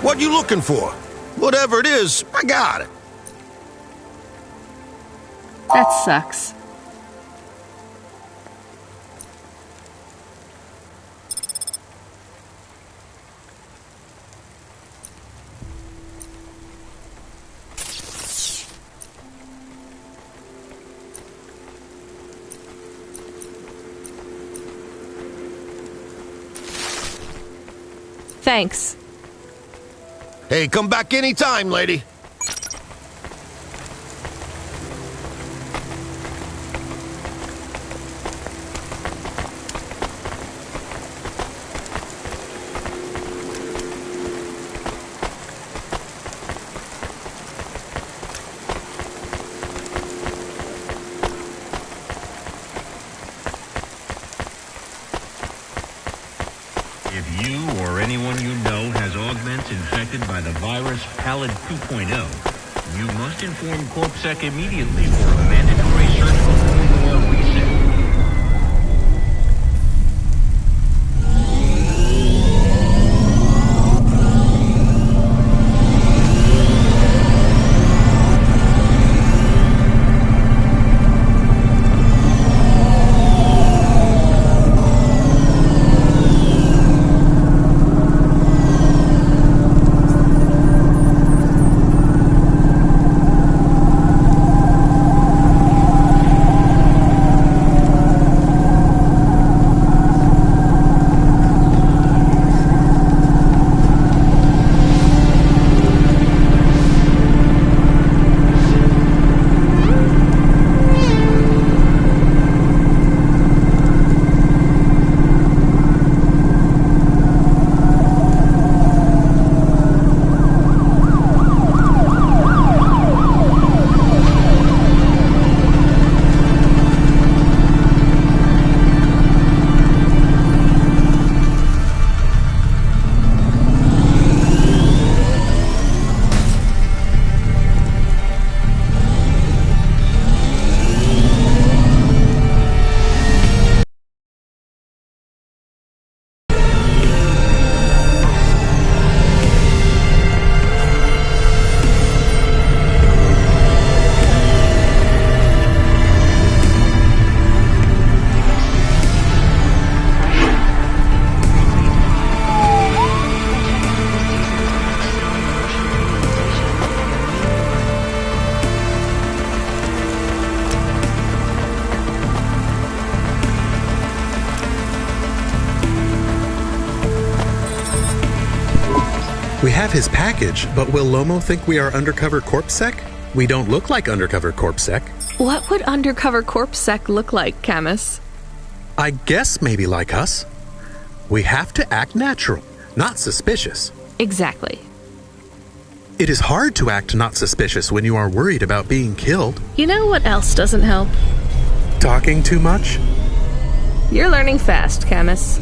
What you looking for? Whatever it is, I got it. That sucks. Thanks. Hey, come back anytime, lady. If you or anyone you know has augments infected by the virus Pallid 2.0, you must inform CorpSec immediately for a mandatory surgical corridor reset. We have his package, but will Lomo think we are undercover CorpSec? We don't look like undercover CorpSec. What would undercover CorpSec look like, Camus? I guess maybe like us. We have to act natural, not suspicious. Exactly. It is hard to act not suspicious when you are worried about being killed. You know what else doesn't help? Talking too much? You're learning fast, Camus.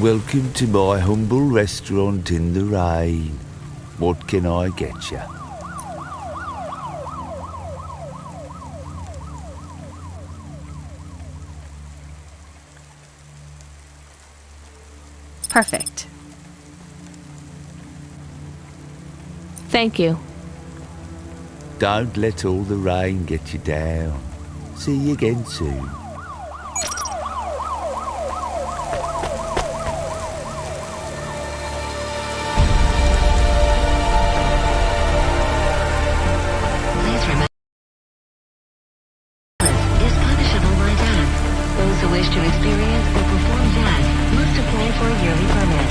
Welcome to my humble restaurant in the rain. What can I get you? Perfect. Thank you. Don't let all the rain get you down. See you again soon. Please remember, is punishable by death. Those who wish to experience or perform death must apply for a yearly permit.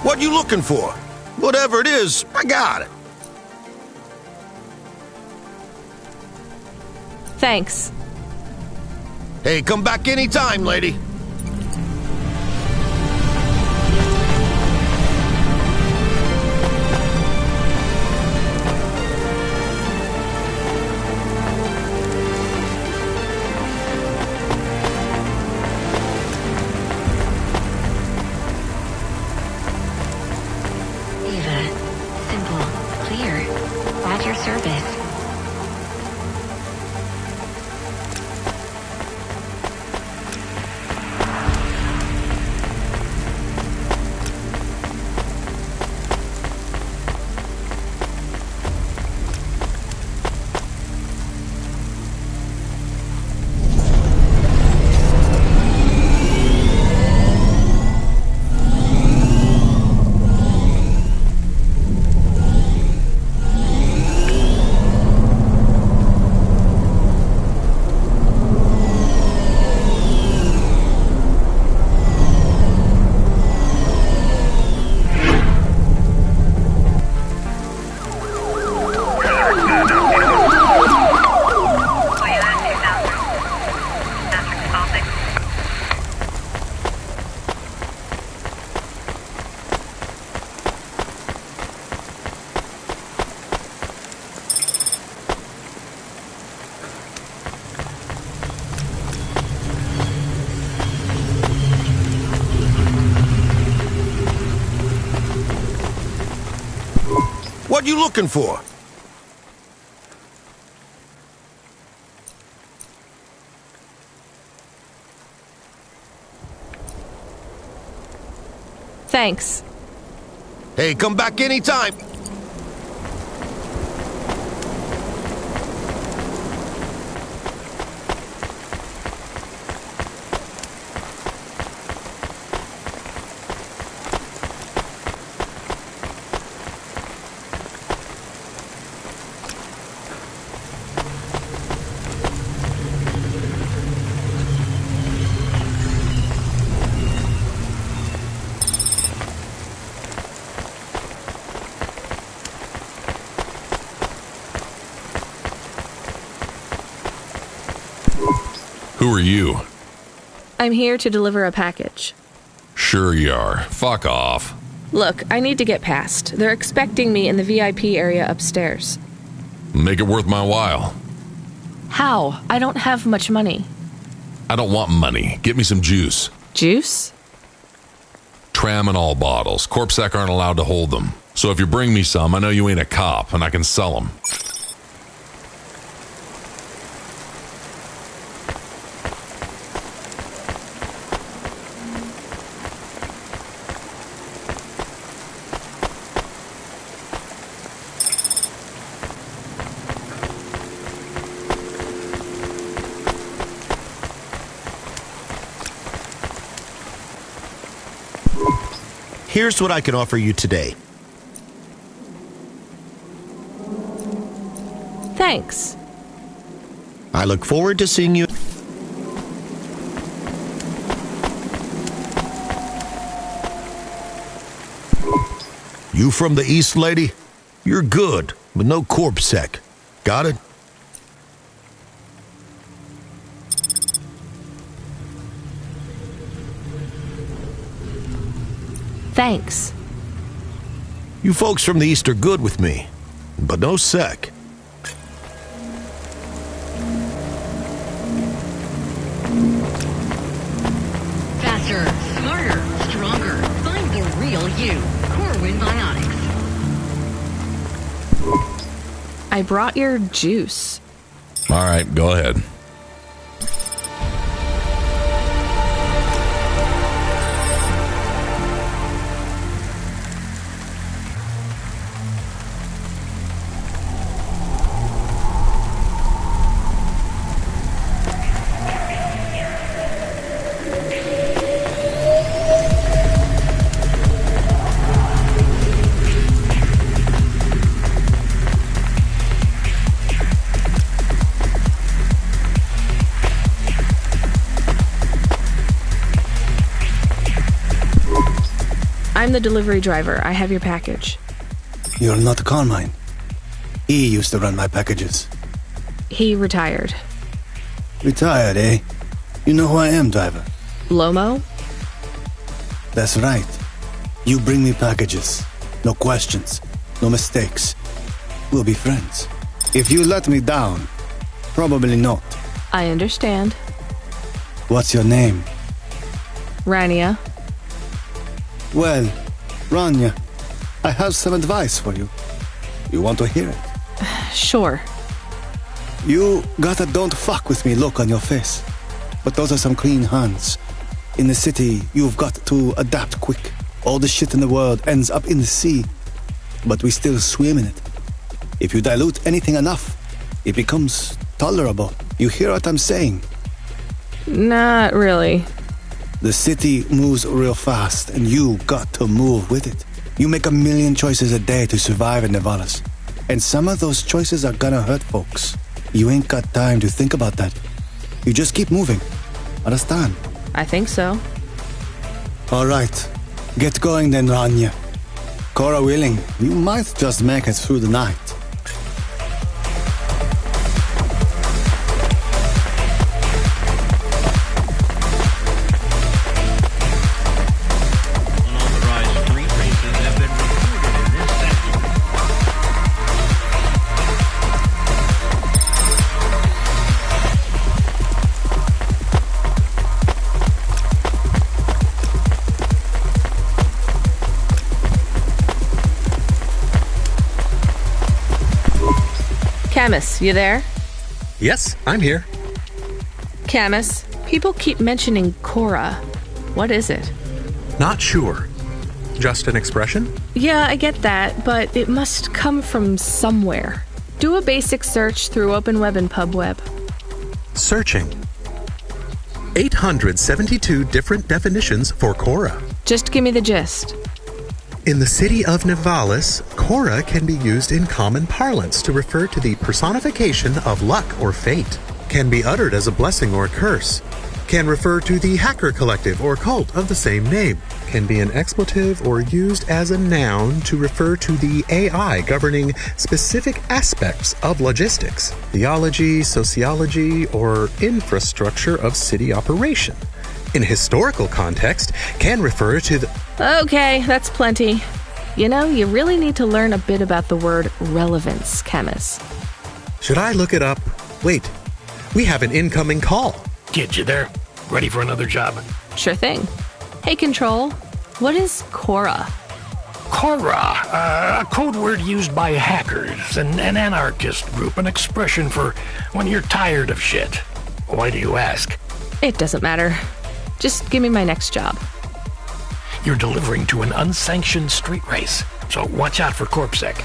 What you looking for? Whatever it is, I got it. Thanks. Hey, come back anytime, lady. What you looking for? Thanks. Hey, come back anytime. Who are you? I'm here to deliver a package. Sure you are. Fuck off. Look, I need to get past. They're expecting me in the VIP area upstairs. Make it worth my while. How? I don't have much money. I don't want money. Get me some juice. Juice? Tramadol bottles. Corpsec aren't allowed to hold them. So if you bring me some, I know you ain't a cop, and I can sell them. Here's what I can offer you today. Thanks. I look forward to seeing you. You from the East, lady? You're good, but no corpsec. Got it? Thanks. You folks from the East are good with me, but no sec. Faster, smarter, stronger. Find the real you. Corwin Bionics. I brought your juice. All right, go ahead. I'm the delivery driver. I have your package. You're not Carmine. He used to run my packages. He retired. Retired, eh? You know who I am, driver. Lomo? That's right. You bring me packages. No questions. No mistakes. We'll be friends. If you let me down, probably not. I understand. What's your name? Rania. Well, Rania, I have some advice for you. You want to hear it? Sure. You got a don't fuck with me look on your face. But those are some clean hands. In the city, you've got to adapt quick. All the shit in the world ends up in the sea. But we still swim in it. If you dilute anything enough, it becomes tolerable. You hear what I'm saying? Not really. The city moves real fast, and you got to move with it. You make a million choices a day to survive in Nevalis. And some of those choices are gonna hurt folks. You ain't got time to think about that. You just keep moving. Understand? I think so. All right. Get going then, Rania. Cora willing, you might just make it through the night. Unauthorized street races have been reported in this section. Camus, you there? Yes, I'm here. Camus, people keep mentioning Cora. What is it? Not sure. Just an expression? Yeah, I get that, but it must come from somewhere. Do a basic search through Open Web and PubWeb. Searching. 872 different definitions for Cora. Just give me the gist. In the city of Nevalis, Cora can be used in common parlance to refer to the personification of luck or fate. Can be uttered as a blessing or curse. Can refer to the hacker collective or cult of the same name. Can be an expletive or used as a noun to refer to the AI governing specific aspects of logistics, theology, sociology, or infrastructure of city operation. In historical context, can refer to the... Okay, that's plenty. You know, you really need to learn a bit about the word relevance, Camus. Should I look it up? Wait, we have an incoming call. Kid, you there? Ready for another job? Sure thing. Hey, Control, what is Cora? Cora, a code word used by hackers, an anarchist group, an expression for when you're tired of shit. Why do you ask? It doesn't matter. Just give me my next job. You're delivering to an unsanctioned street race, so watch out for CorpSec.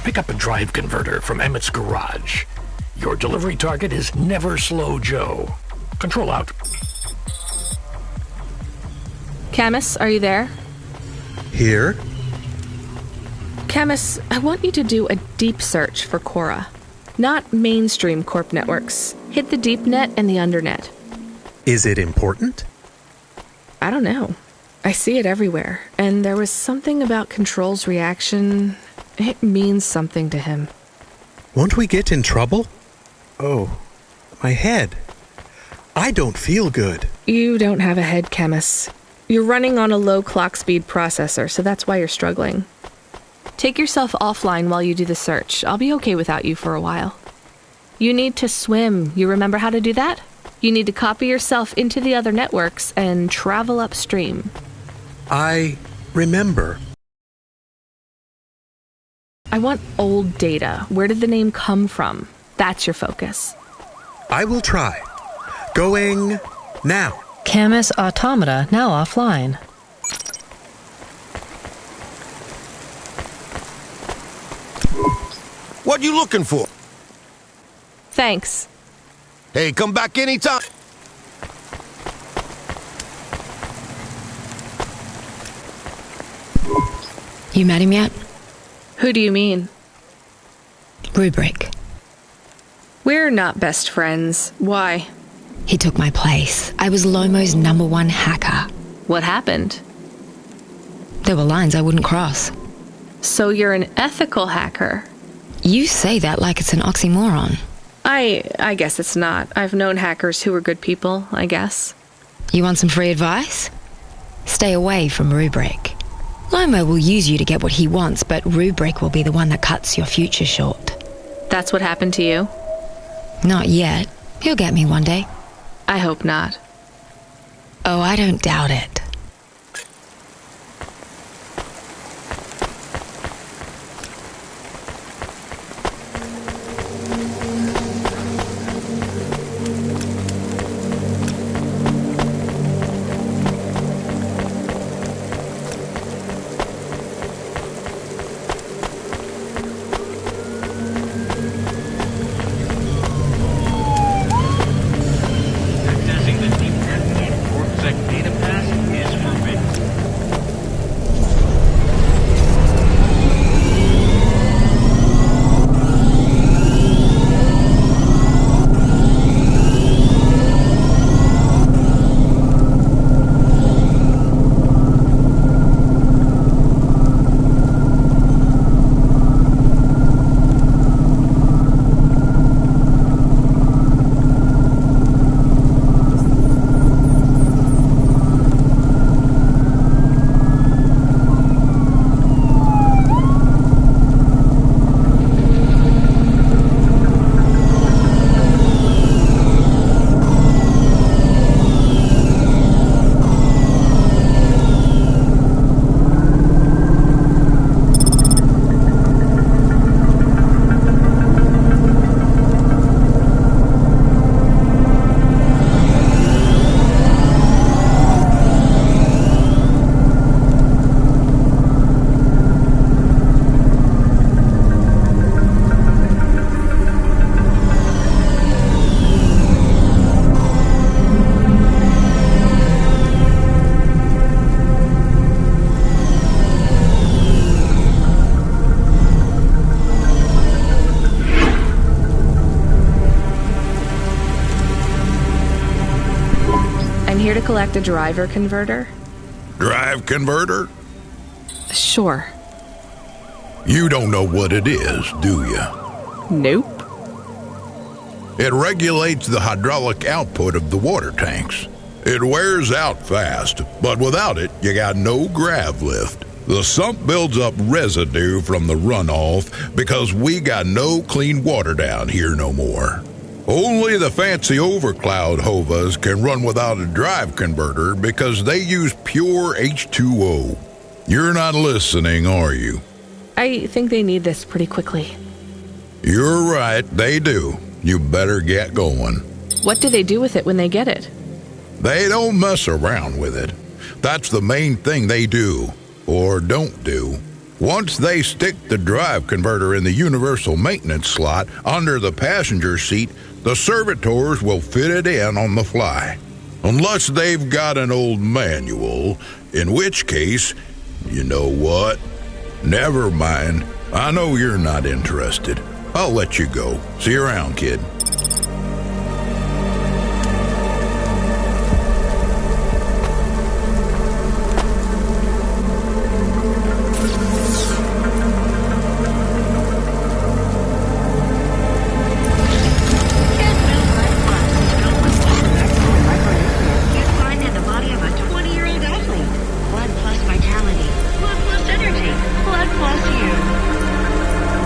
Pick up a drive converter from Emmett's garage. Your delivery target is Never Slow Joe. Control out. Camus, are you there? Here? Camus, I want you to do a deep search for Cora. Not mainstream corp networks. Hit the deep net and the undernet. Is it important? I don't know. I see it everywhere, and there was something about Control's reaction. It means something to him. Won't we get in trouble? Oh, my head. I don't feel good. You don't have a head, Camus. You're running on a low clock speed processor, so that's why you're struggling. Take yourself offline while you do the search. I'll be okay without you for a while. You need to swim. You remember how to do that? You need to copy yourself into the other networks and travel upstream. I remember. I want old data. Where did the name come from? That's your focus. I will try. Going now. Camus Automata now offline. What you looking for? Thanks. Hey, come back anytime. You met him yet? Who do you mean? Rubric. We're not best friends. Why? He took my place. I was Lomo's #1 hacker. What happened? There were lines I wouldn't cross. So you're an ethical hacker? You say that like it's an oxymoron. I guess it's not. I've known hackers who were good people, I guess. You want some free advice? Stay away from Rubric. Lomo will use you to get what he wants, but Rubric will be the one that cuts your future short. That's what happened to you? Not yet. He'll get me one day. I hope not. Oh, I don't doubt it. Accessing the deep network CorpSec data pass is forbidden. I'm here to collect a driver converter. Drive converter? Sure. You don't know what it is, do you? Nope. It regulates the hydraulic output of the water tanks. It wears out fast, but without it, you got no grav lift. The sump builds up residue from the runoff because we got no clean water down here no more. Only the fancy overcloud hovas can run without a drive converter because they use pure H2O. You're not listening, are you? I think they need this pretty quickly. You're right, they do. You better get going. What do they do with it when they get it? They don't mess around with it. That's the main thing they do, or don't do. Once they stick the drive converter in the universal maintenance slot under the passenger seat, the servitors will fit it in on the fly. Unless they've got an old manual, in which case, you know what? Never mind. I know you're not interested. I'll let you go. See you around, kid.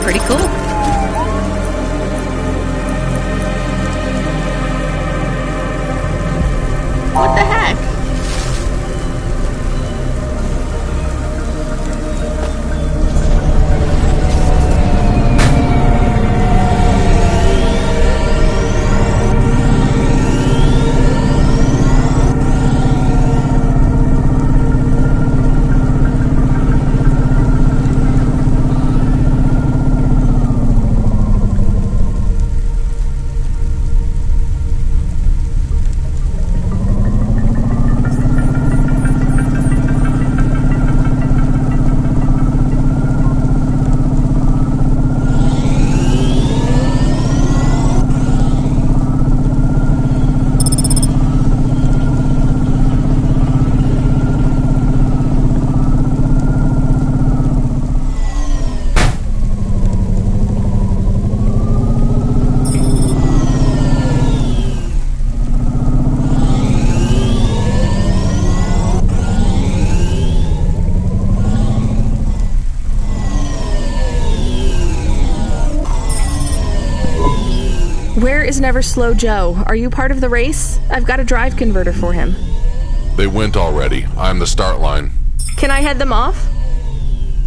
Pretty cool. Where is Never Slow Joe? Are you part of the race? I've got a drive converter for him. They went already. I'm the start line. Can I head them off?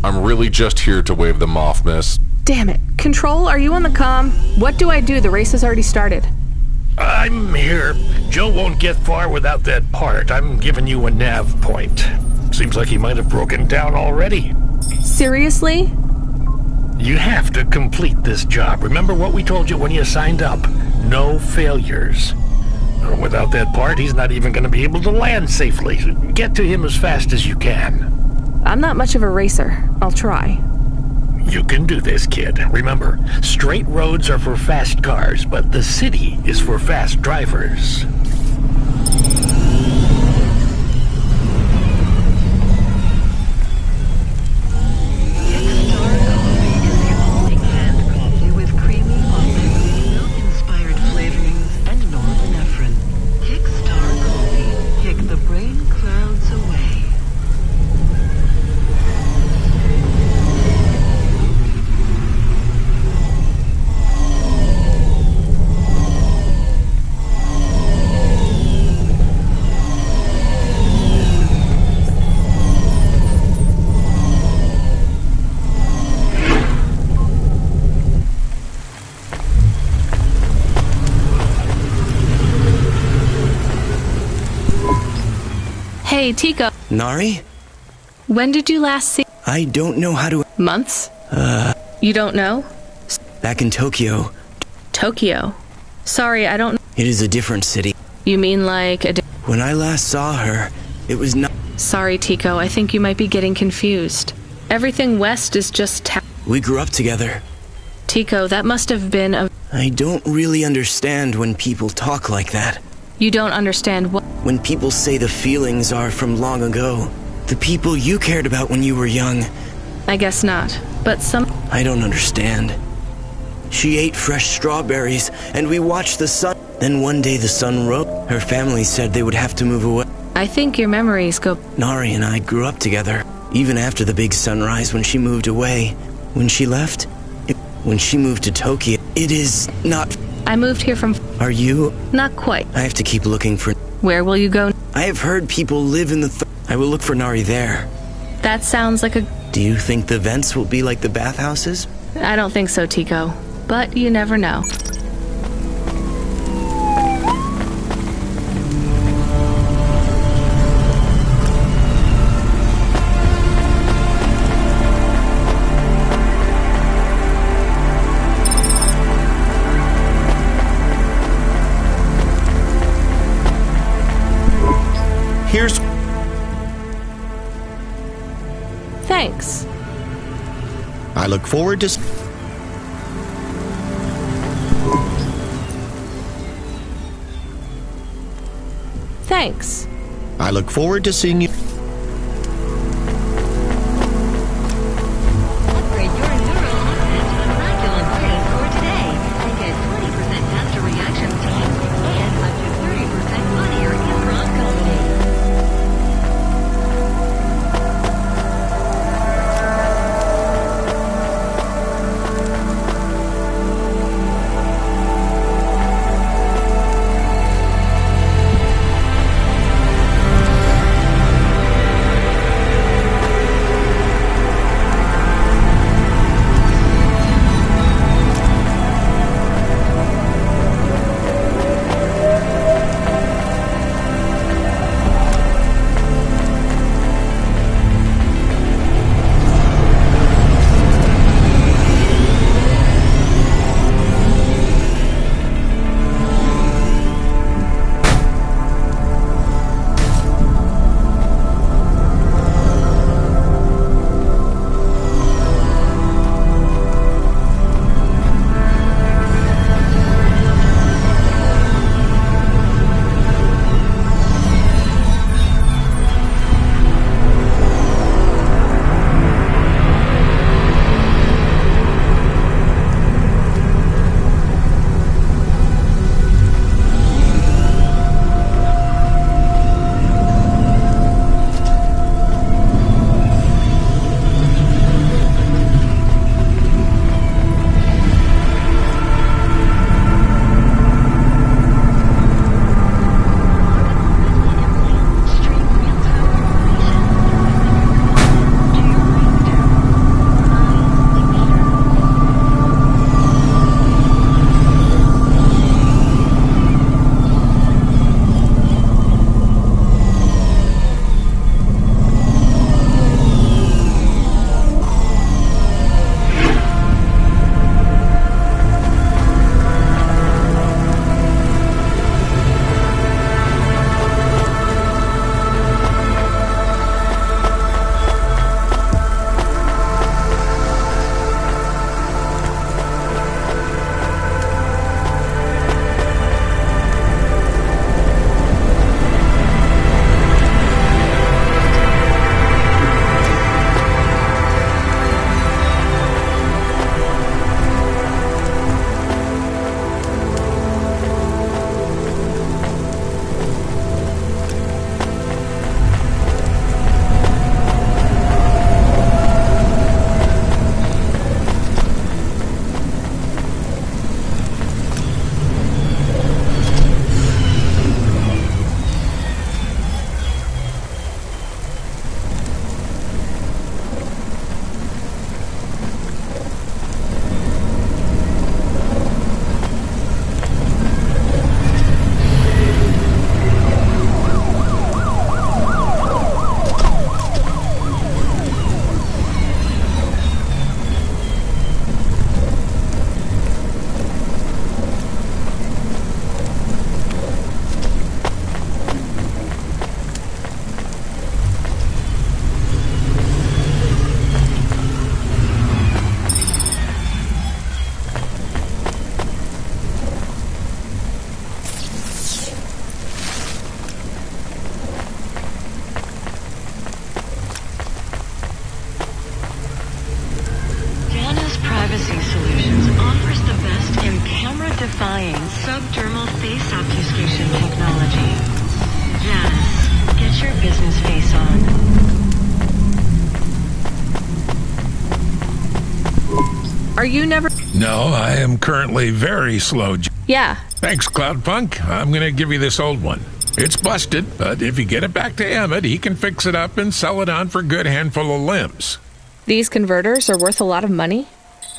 I'm really just here to wave them off, miss. Damn it. Control, are you on the comm? What do I do? The race has already started. I'm here. Joe won't get far without that part. I'm giving you a nav point. Seems like he might have broken down already. Seriously? You have to complete this job. Remember what we told you when you signed up? No failures. Without that part, he's not even going to be able to land safely. Get to him as fast as you can. I'm not much of a racer. I'll try. You can do this, kid. Remember, straight roads are for fast cars, but the city is for fast drivers. Hey, Tico. Nari? When did you last see... I don't know how to... Months? You don't know? Back in Tokyo. Tokyo? Sorry, I don't... It is a different city. You mean like a... When I last saw her, it was not... Sorry, Tico, I think you might be getting confused. Everything west is just... We grew up together. Tico, that must have been a... I don't really understand when people talk like that. You don't understand what... When people say the feelings are from long ago. The people you cared about when you were young. I guess not, but some... I don't understand. She ate fresh strawberries, and we watched the sun. Then one day the sun rose. Her family said they would have to move away. I think your memories go... Nari and I grew up together, even after the big sunrise when she moved away. When she left, when she moved to Tokyo, it is not... I moved here from... Are you? Not quite. I have to keep looking for... Where will you go? I have heard people live in the... I will look for Nari there. That sounds like a... Do you think the vents will be like the bathhouses? I don't think so, Tico. But you never know. Here's... Thanks. I look forward to... Thanks. I look forward to seeing you... Upgrade your neurons and immaculate brain for today and get 20% faster reaction time and up to 30% funnier improv comedy. Deploying subdermal face obfuscation technology. Janice, get your business face on. Are you never... No, I am currently very slow. Yeah. Thanks, Cloudpunk. I'm going to give you this old one. It's busted, but if you get it back to Emmett, he can fix it up and sell it on for a good handful of limbs. These converters are worth a lot of money?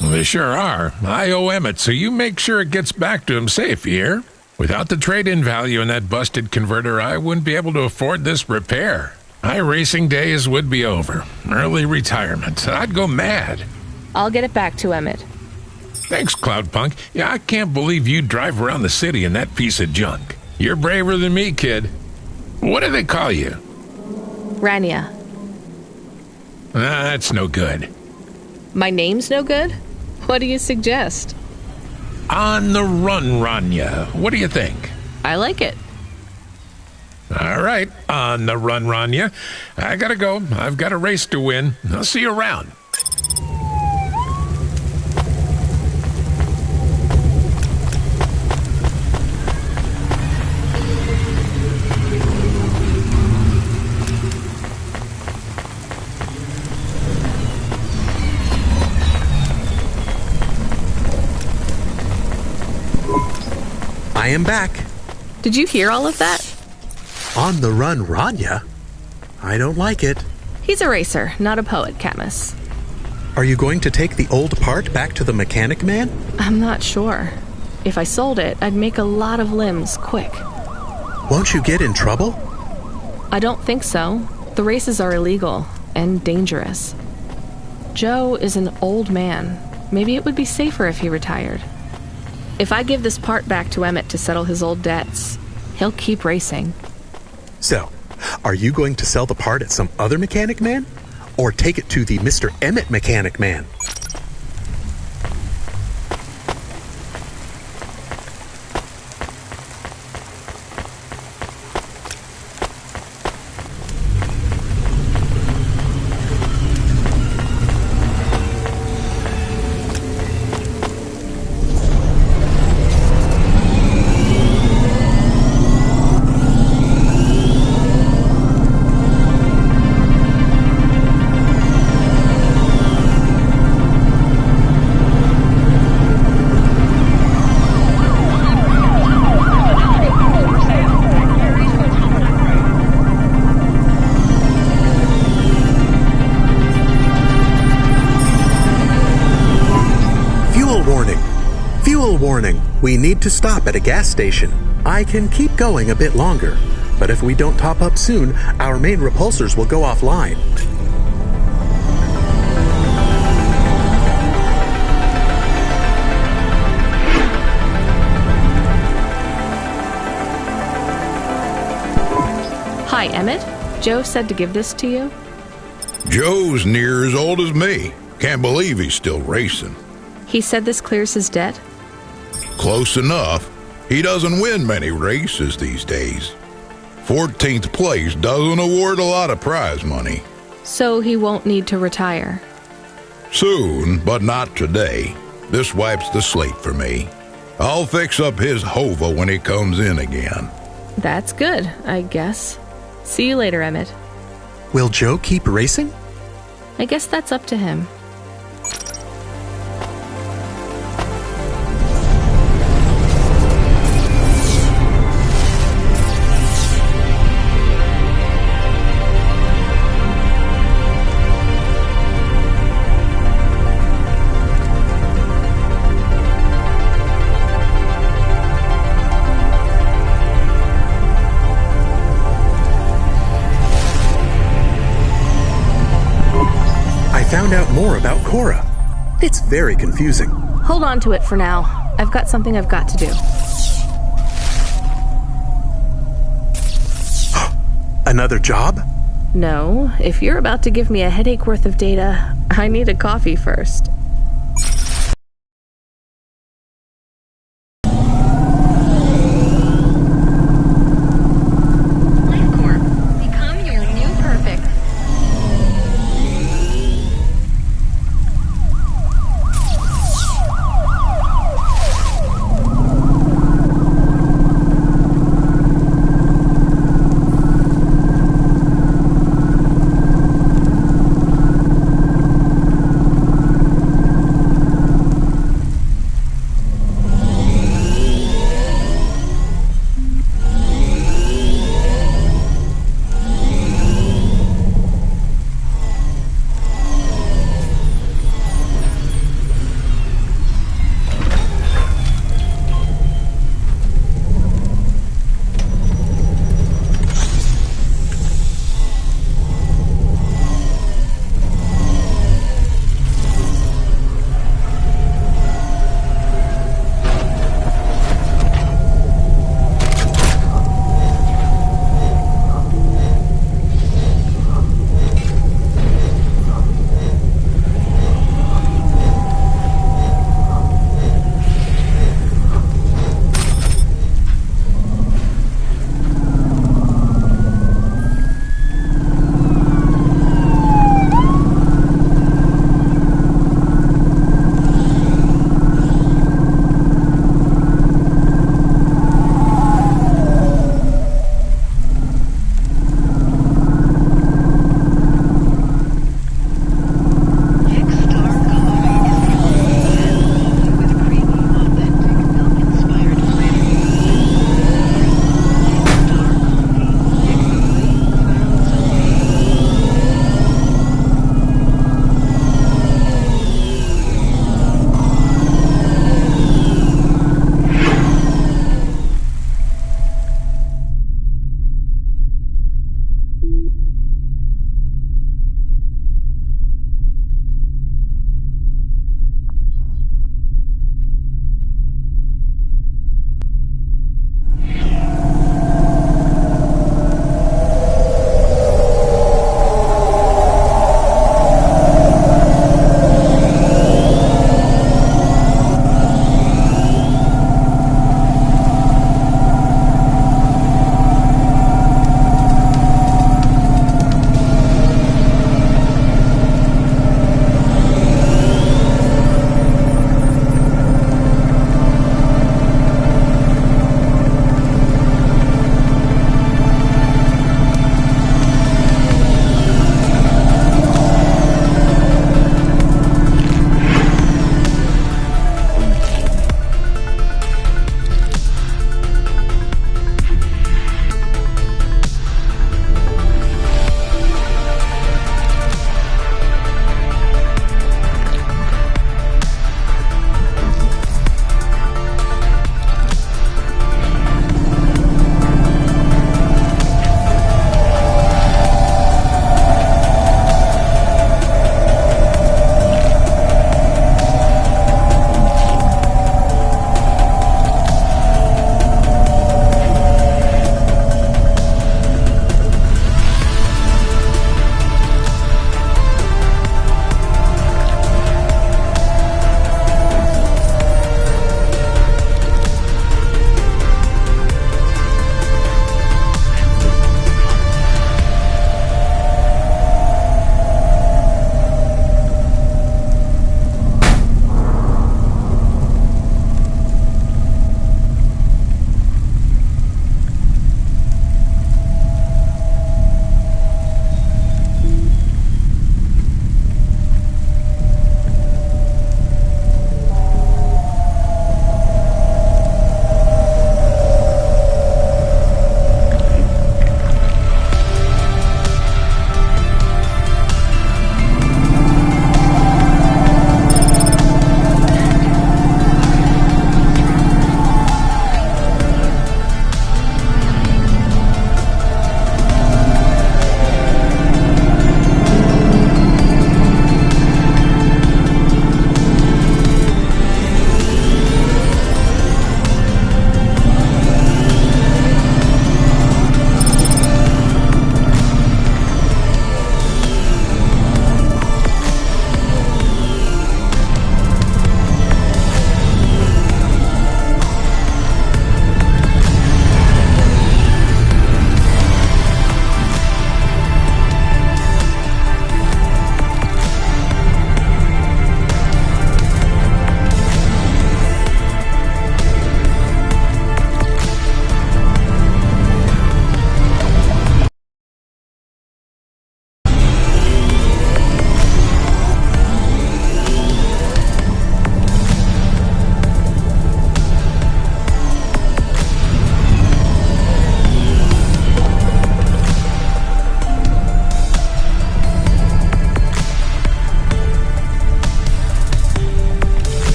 Well, they sure are. I owe Emmett, so you make sure it gets back to him safe, you hear? Without the trade-in value in that busted converter, I wouldn't be able to afford this repair. My racing days would be over. Early retirement. I'd go mad. I'll get it back to Emmett. Thanks, Cloudpunk. Yeah, I can't believe you drive around the city in that piece of junk. You're braver than me, kid. What do they call you? Rania. That's no good. My name's no good? What do you suggest? On the run, Rania. What do you think? I like it. All right, on the run, Rania. I gotta go. I've got a race to win. I'll see you around. I am back. Did you hear all of that? On the run, Rania? I don't like it. He's a racer, not a poet, Camus. Are you going to take the old part back to the mechanic man? I'm not sure. If I sold it, I'd make a lot of limbs quick. Won't you get in trouble? I don't think so. The races are illegal and dangerous. Joe is an old man. Maybe it would be safer if he retired. If I give this part back to Emmett to settle his old debts, he'll keep racing. So, are you going to sell the part at some other mechanic man? Or take it to the Mr. Emmett mechanic man? We need to stop at a gas station. I can keep going a bit longer, but if we don't top up soon, our main repulsors will go offline. Hi, Emmett. Joe said to give this to you. Joe's near as old as me. Can't believe he's still racing. He said this clears his debt? Close enough. He doesn't win many races these days. 14th place doesn't award a lot of prize money. So he won't need to retire. Soon, but not today. This wipes the slate for me. I'll fix up his Hova when he comes in again. That's good, I guess. See you later, Emmett. Will Joe keep racing? I guess that's up to him. Found out more about Cora. It's very confusing. Hold on to it for now. I've got something I've got to do. Another job? No. If you're about to give me a headache worth of data, I need a coffee first.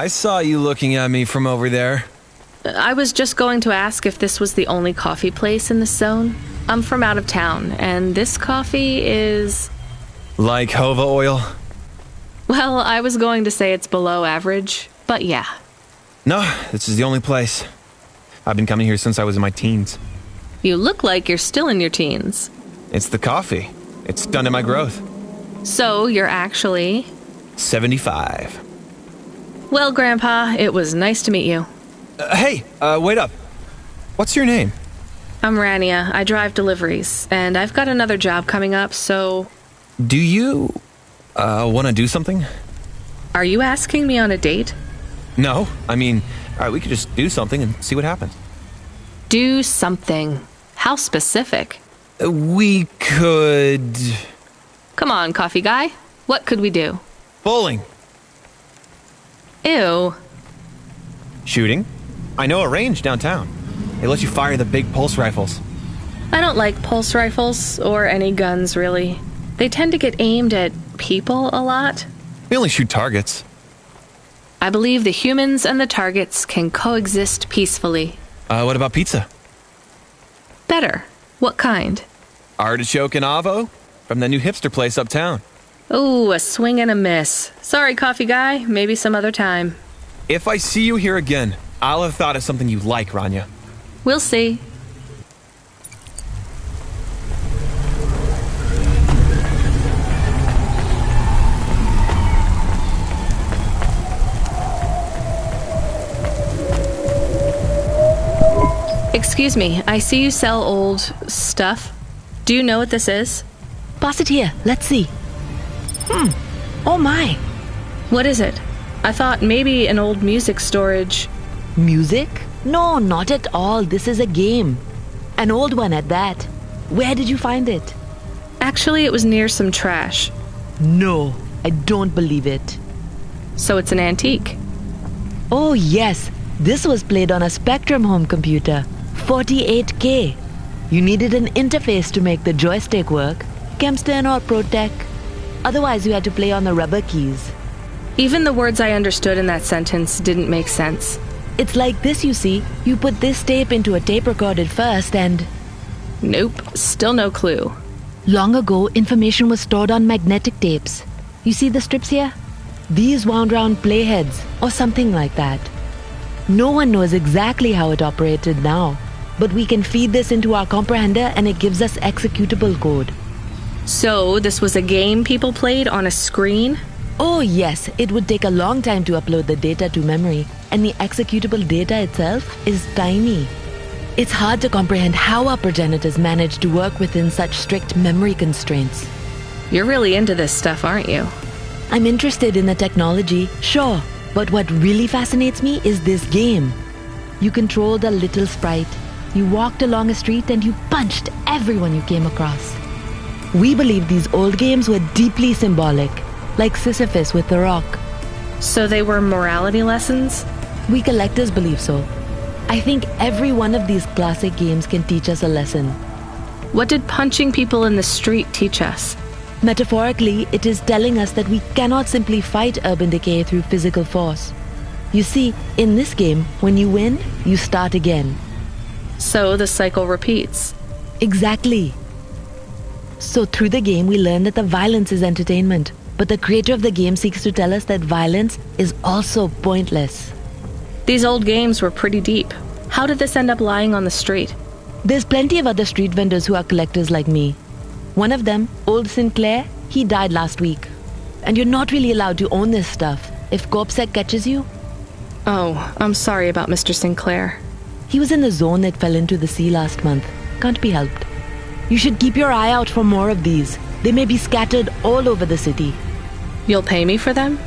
I saw you looking at me from over there. I was just going to ask if this was the only coffee place in this zone. I'm from out of town, and this coffee is... Like Hova oil? Well, I was going to say it's below average, but yeah. No, this is the only place. I've been coming here since I was in my teens. You look like you're still in your teens. It's the coffee. It's stunted my growth. So, you're actually... 75. Well, Grandpa, it was nice to meet you. Hey, wait up. What's your name? I'm Rania. I drive deliveries, and I've got another job coming up, so... Do you, want to do something? Are you asking me on a date? No, I mean, alright, we could just do something and see what happens. Do something. How specific? We could... Come on, coffee guy. What could we do? Bowling. Ew. Shooting. I know a range downtown. They let you fire the big pulse rifles. I don't like pulse rifles, or any guns, really. They tend to get aimed at people a lot. We only shoot targets. I believe the humans and the targets can coexist peacefully. What about pizza? Better. What kind? Artichoke and avo from the new hipster place uptown. Ooh, a swing and a miss. Sorry, coffee guy. Maybe some other time. If I see you here again, I'll have thought of something you like, Rania. We'll see. Excuse me, I see you sell old stuff. Do you know what this is? Pass it here. Let's see. Oh my. What is it? I thought maybe an old music storage. Music? No, not at all. This is a game. An old one at that. Where did you find it? Actually, it was near some trash. No, I don't believe it. So it's an antique? Oh yes. This was played on a Spectrum home computer. 48K. You needed an interface to make the joystick work. Kempston or ProTech. Otherwise, you had to play on the rubber keys. Even the words I understood in that sentence didn't make sense. It's like this, you see. You put this tape into a tape recorder first and... Nope, still no clue. Long ago, information was stored on magnetic tapes. You see the strips here? These wound round playheads, or something like that. No one knows exactly how it operated now, but we can feed this into our comprehender and it gives us executable code. So, this was a game people played on a screen? Oh yes, it would take a long time to upload the data to memory, and the executable data itself is tiny. It's hard to comprehend how our progenitors managed to work within such strict memory constraints. You're really into this stuff, aren't you? I'm interested in the technology, sure, but what really fascinates me is this game. You controlled a little sprite. You walked along a street and you punched everyone you came across. We believe these old games were deeply symbolic, like Sisyphus with the rock. So they were morality lessons? We collectors believe so. I think every one of these classic games can teach us a lesson. What did punching people in the street teach us? Metaphorically, it is telling us that we cannot simply fight urban decay through physical force. You see, in this game, when you win, you start again. So the cycle repeats. Exactly. So through the game, we learn that the violence is entertainment, but the creator of the game seeks to tell us that violence is also pointless. These old games were pretty deep. How did this end up lying on the street? There's plenty of other street vendors who are collectors like me. One of them, Old Sinclair, he died last week. And you're not really allowed to own this stuff. If CorpSec catches you... Oh, I'm sorry about Mr. Sinclair. He was in the zone that fell into the sea last month. Can't be helped. You should keep your eye out for more of these. They may be scattered all over the city. You'll pay me for them?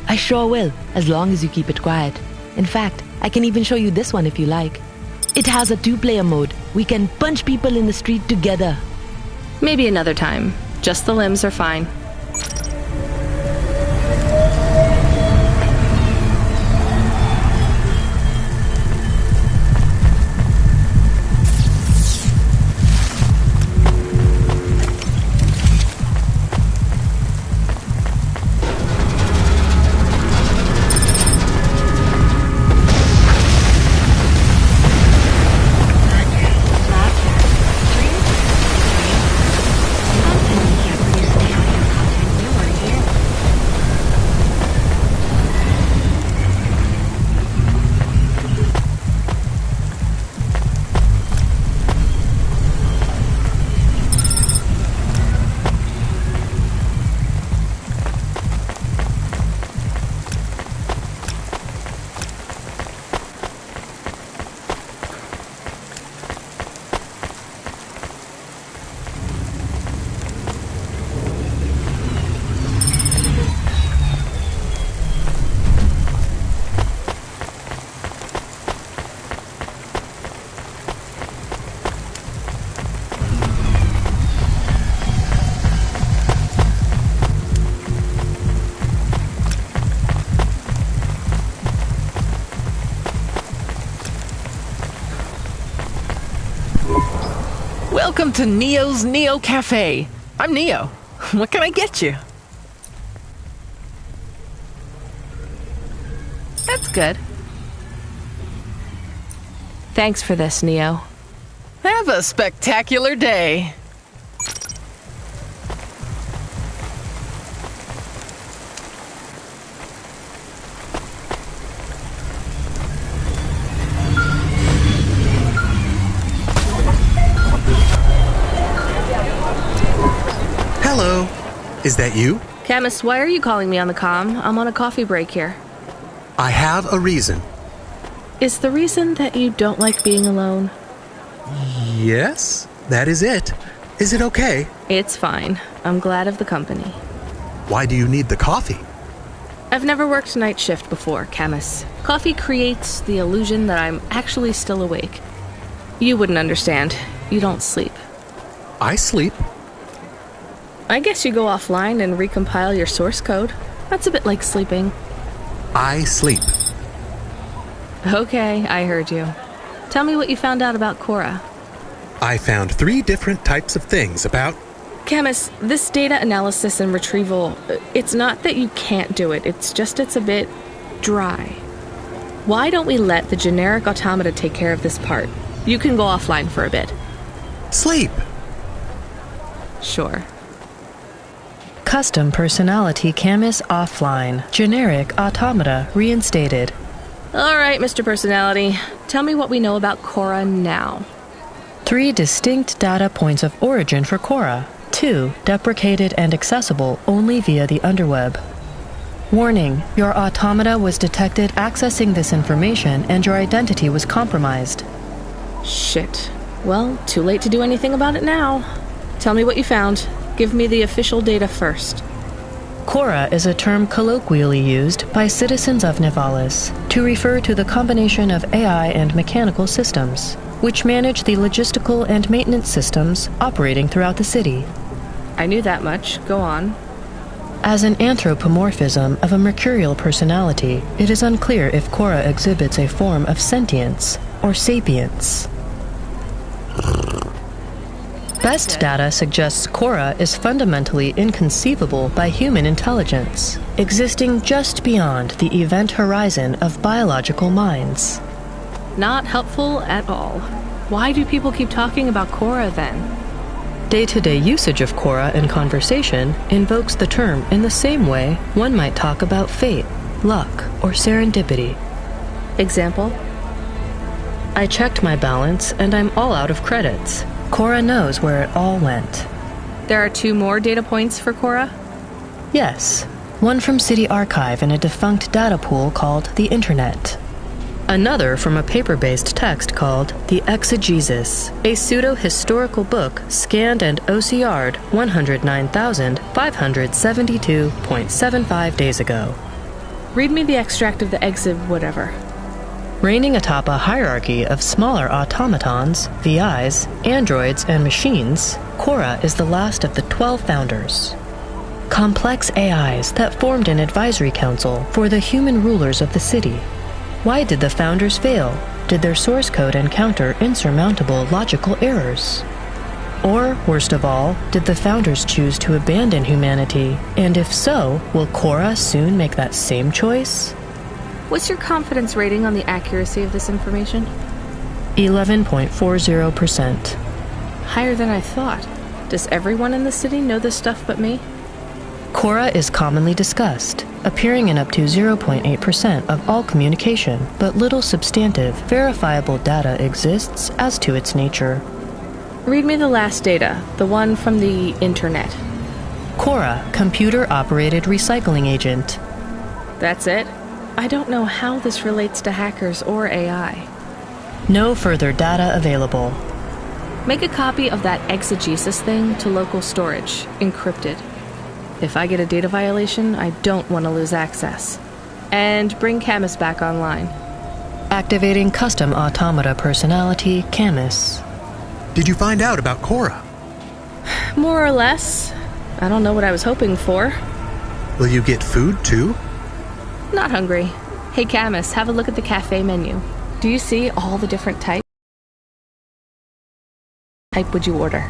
I sure will, as long as you keep it quiet. In fact, I can even show you this one if you like. It has a 2-player mode. We can punch people in the street together. Maybe another time. Just the limbs are fine. Welcome to Neo's Neo Cafe. I'm Neo. What can I get you? That's good. Thanks for this, Neo. Have a spectacular day. Hello. Is that you? Camus, why are you calling me on the comm? I'm on a coffee break here. I have a reason. Is the reason that you don't like being alone? Yes, that is it. Is it okay? It's fine. I'm glad of the company. Why do you need the coffee? I've never worked night shift before, Camus. Coffee creates the illusion that I'm actually still awake. You wouldn't understand. You don't sleep. I sleep. I guess you go offline and recompile your source code. That's a bit like sleeping. I sleep. Okay, I heard you. Tell me what you found out about Cora. I found 3 different types of things about... Camus, this data analysis and retrieval, it's not that you can't do it, it's just it's a bit dry. Why don't we let the generic automata take care of this part? You can go offline for a bit. Sleep. Sure. Custom personality Camus offline. Generic automata reinstated. All right, Mr. Personality. Tell me what we know about Cora now. 3 distinct data points of origin for Cora. 2 deprecated and accessible only via the underweb. Warning, your automata was detected accessing this information and your identity was compromised. Shit. Well, too late to do anything about it now. Tell me what you found. Give me the official data first. Cora is a term colloquially used by citizens of Nivalis to refer to the combination of AI and mechanical systems, which manage the logistical and maintenance systems operating throughout the city. I knew that much. Go on. As an anthropomorphism of a mercurial personality, it is unclear if Cora exhibits a form of sentience or sapience. Best data suggests Cora is fundamentally inconceivable by human intelligence, existing just beyond the event horizon of biological minds. Not helpful at all. Why do people keep talking about Cora then? Day-to-day usage of Cora in conversation invokes the term in the same way one might talk about fate, luck, or serendipity. Example? I checked my balance and I'm all out of credits. Cora knows where it all went. There are 2 more data points for Cora? Yes. One from City Archive in a defunct data pool called the Internet. Another from a paper-based text called The Exegesis, a pseudo-historical book scanned and OCR'd 109,572.75 days ago. Read me the extract of the exib whatever. Reigning atop a hierarchy of smaller automatons, VIs, androids, and machines, Cora is the last of the 12 founders. Complex AIs that formed an advisory council for the human rulers of the city. Why did the founders fail? Did their source code encounter insurmountable logical errors? Or, worst of all, did the founders choose to abandon humanity? And if so, will Cora soon make that same choice? What's your confidence rating on the accuracy of this information? 11.40%. Higher than I thought. Does everyone in the city know this stuff but me? Cora is commonly discussed, appearing in up to 0.8% of all communication, but little substantive, verifiable data exists as to its nature. Read me the last data, the one from the Internet. Cora, computer-operated recycling agent. That's it? I don't know how this relates to hackers or AI. No further data available. Make a copy of that exegesis thing to local storage, encrypted. If I get a data violation, I don't want to lose access. And bring Camus back online. Activating custom automata personality, Camus. Did you find out about Cora? More or less. I don't know what I was hoping for. Will you get food, too? Not hungry. Hey, Camus, have a look at the cafe menu. Do you see all the different types? type would you order?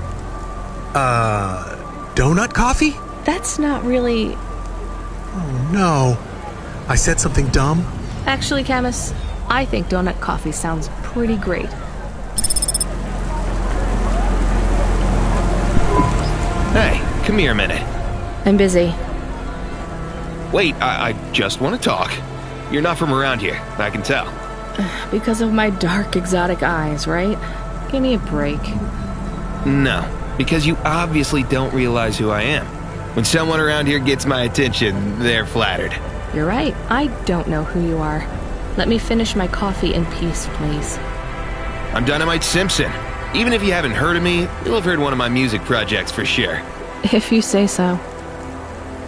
Donut coffee? That's not really... Oh, no. I said something dumb? Actually, Camus, I think donut coffee sounds pretty great. Hey, come here a minute. I'm busy. Wait, I just want to talk. You're not from around here, I can tell. Because of my dark, exotic eyes, right? Give me a break. No, because you obviously don't realize who I am. When someone around here gets my attention, they're flattered. You're right. I don't know who you are. Let me finish my coffee in peace, please. I'm Dynamite Simpson. Even if you haven't heard of me, you'll have heard one of my music projects for sure. If you say so.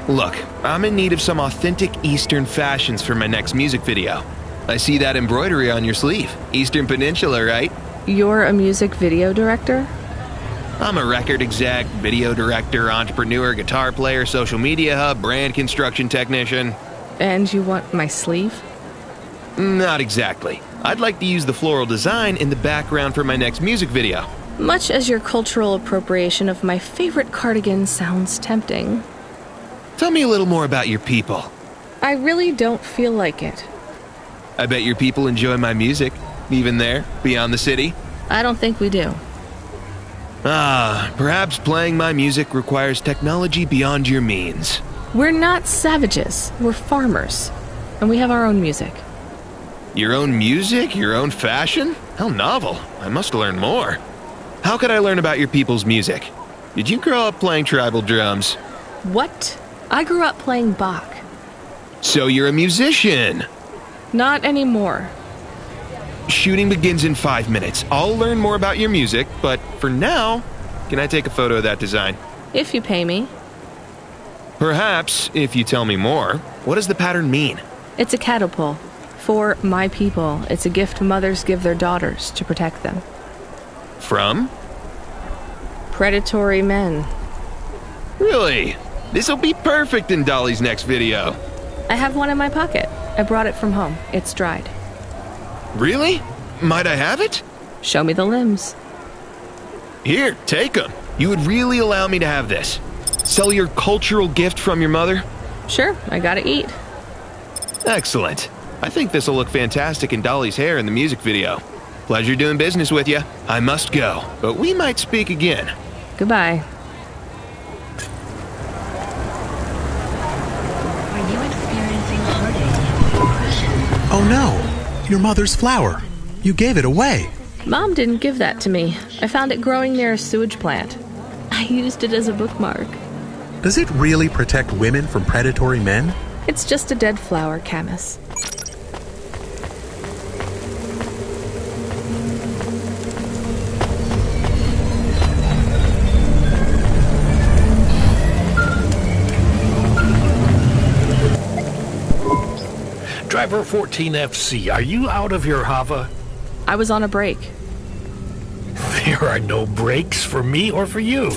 Look, I'm in need of some authentic Eastern fashions for my next music video. I see that embroidery on your sleeve. Eastern Peninsula, right? You're a music video director? I'm a record exec, video director, entrepreneur, guitar player, social media hub, brand construction technician. And you want my sleeve? Not exactly. I'd like to use the floral design in the background for my next music video. Much as your cultural appropriation of my favorite cardigan sounds tempting. Tell me a little more about your people. I really don't feel like it. I bet your people enjoy my music, even there, beyond the city. I don't think we do. Perhaps playing my music requires technology beyond your means. We're not savages. We're farmers. And we have our own music. Your own music? Your own fashion? How novel. I must learn more. How could I learn about your people's music? Did you grow up playing tribal drums? What? I grew up playing Bach. So you're a musician? Not anymore. Shooting begins in 5 minutes. I'll learn more about your music, but for now, can I take a photo of that design? If you pay me. Perhaps, if you tell me more. What does the pattern mean? It's a catapult. For my people, it's a gift mothers give their daughters to protect them. From? Predatory men. Really? This'll be perfect in Dolly's next video. I have one in my pocket. I brought it from home. It's dried. Really? Might I have it? Show me the limbs. Here, take them. You would really allow me to have this? Sell your cultural gift from your mother? Sure, I gotta eat. Excellent. I think this'll look fantastic in Dolly's hair in the music video. Pleasure doing business with you. I must go, but we might speak again. Goodbye. Are you experiencing heartache, depression? Oh no! Your mother's flower. You gave it away. Mom didn't give that to me. I found it growing near a sewage plant. I used it as a bookmark. Does it really protect women from predatory men? It's just a dead flower, Camus. Driver 14FC, are you out of your Hava? I was on a break. There are no breaks for me or for you.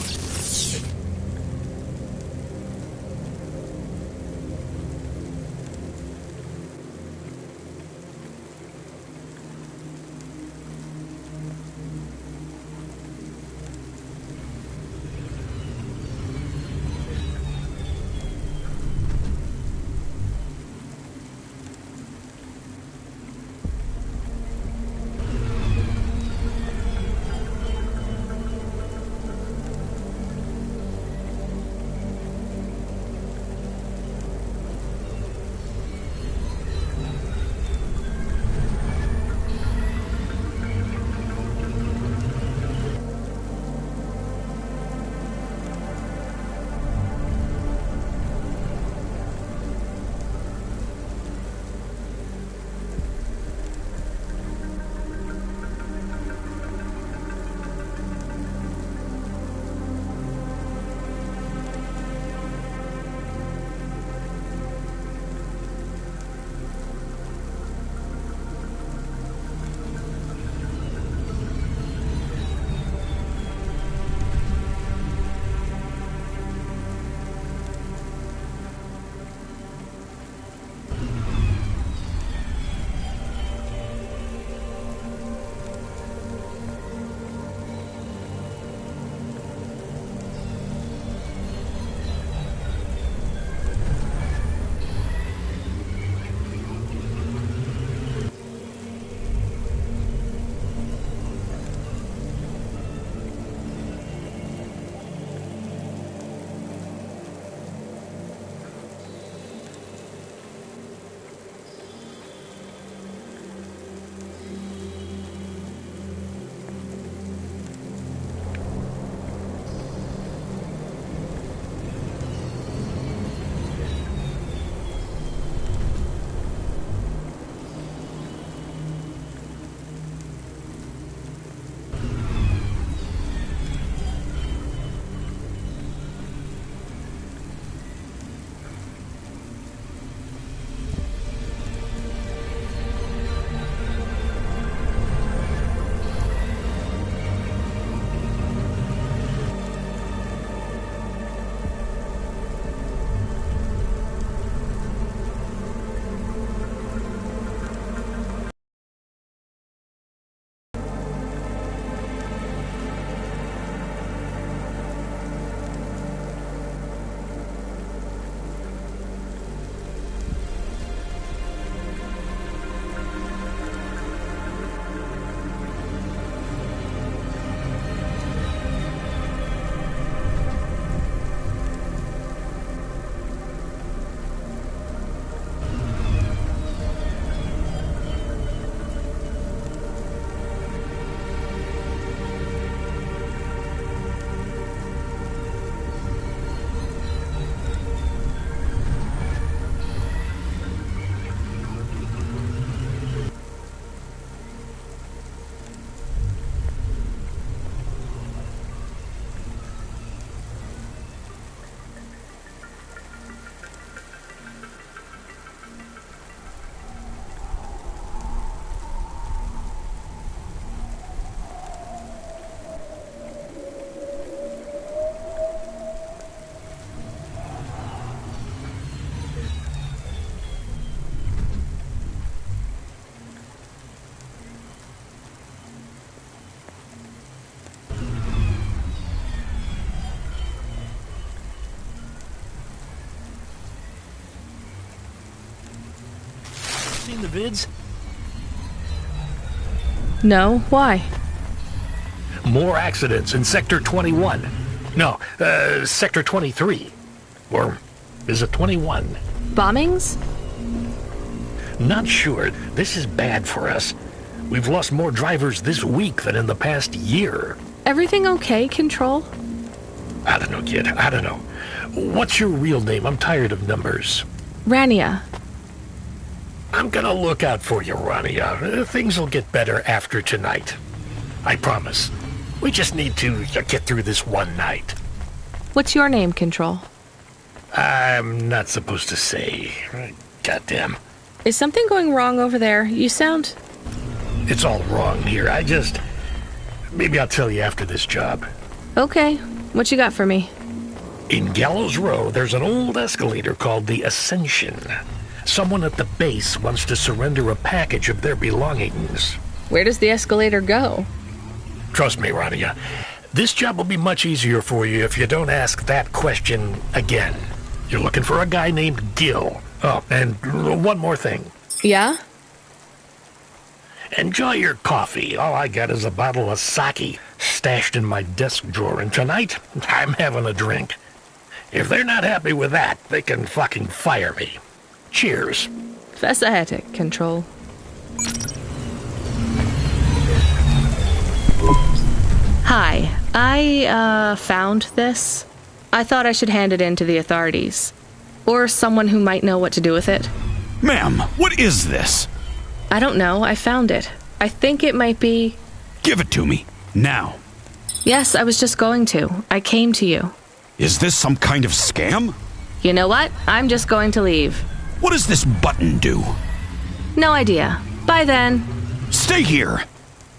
seen the vids? No, why? More accidents in Sector 21. No, Sector 23. Or is it 21? Bombings? Not sure. This is bad for us. We've lost more drivers this week than in the past year. Everything okay, Control? I don't know, kid. I don't know. What's your real name? I'm tired of numbers. Rania. I'm gonna look out for you, Rania. Things will get better after tonight. I promise. We just need to get through this one night. What's your name, Control? I'm not supposed to say. Goddamn. Is something going wrong over there? You sound... It's all wrong here. Maybe I'll tell you after this job. Okay. What you got for me? In Gallows Row, there's an old escalator called the Ascension. Someone at the base wants to surrender a package of their belongings. Where does the escalator go? Trust me, Rania. This job will be much easier for you if you don't ask that question again. You're looking for a guy named Gil. Oh, and one more thing. Yeah? Enjoy your coffee. All I got is a bottle of sake stashed in my desk drawer, and tonight, I'm having a drink. If they're not happy with that, they can fucking fire me. Cheers. Fasciatic, Control. Hi, I found this. I thought I should hand it in to the authorities. Or someone who might know what to do with it. Ma'am, what is this? I don't know, I found it. I think it might be... Give it to me, now. Yes, I was just going to. I came to you. Is this some kind of scam? You know what? I'm just going to leave. What does this button do? No idea. Bye then. Stay here.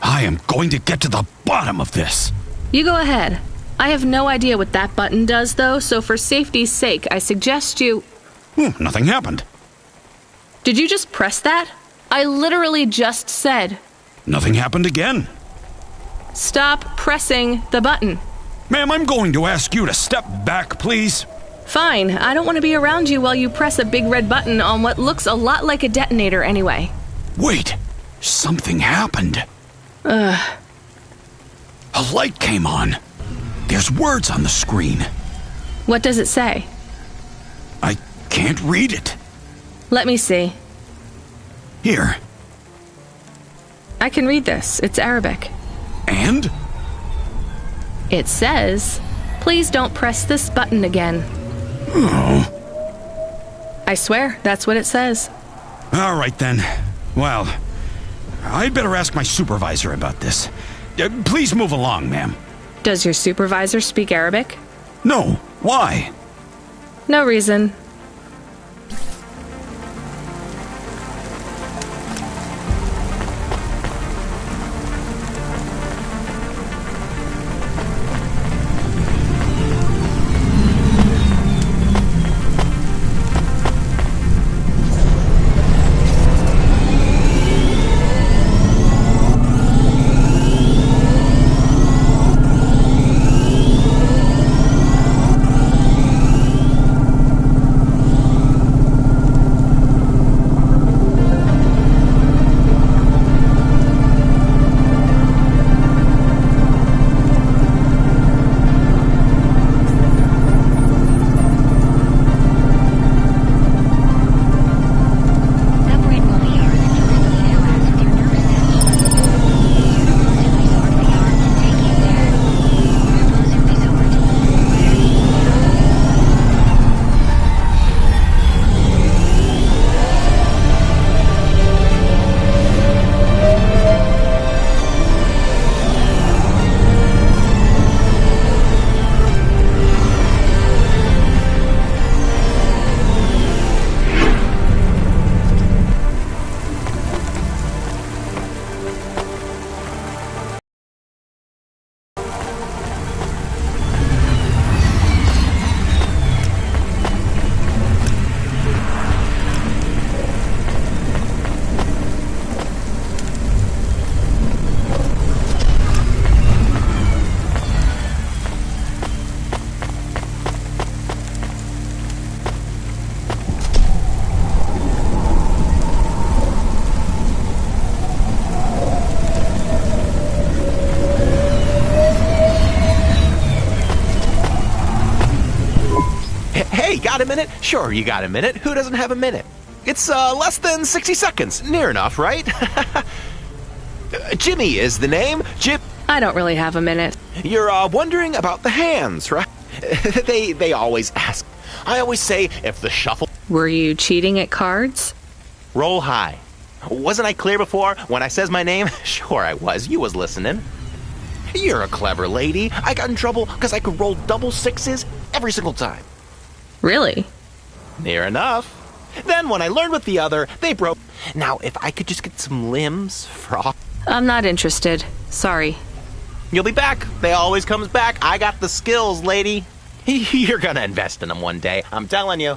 I am going to get to the bottom of this. You go ahead. I have no idea what that button does, though, so for safety's sake, I suggest you... Nothing happened. Did you just press that? I literally just said... Nothing happened again. Stop pressing the button. Ma'am, I'm going to ask you to step back, please. Fine. I don't want to be around you while you press a big red button on what looks a lot like a detonator anyway. Wait. Something happened. Ugh. A light came on. There's words on the screen. What does it say? I can't read it. Let me see. Here. I can read this. It's Arabic. And? It says, please don't press this button again. Oh. I swear, that's what it says. All right, then. Well, I'd better ask my supervisor about this. Please move along, ma'am. Does your supervisor speak Arabic? No. Why? No reason. got a minute? Sure, you got a minute. Who doesn't have a minute? It's less than 60 seconds. Near enough, right? Jimmy is the name. I don't really have a minute. You're wondering about the hands, right? They always ask. I always say, if the shuffle... Were you cheating at cards? Roll high. Wasn't I clear before when I says my name? Sure I was. You was listening. You're a clever lady. I got in trouble because I could roll double sixes every single time. Really? Near enough. Then when I learned with the other, they broke. Now, if I could just get some limbs for all... I'm not interested. Sorry. You'll be back. They always comes back. I got the skills, lady. You're gonna invest in them one day. I'm telling you.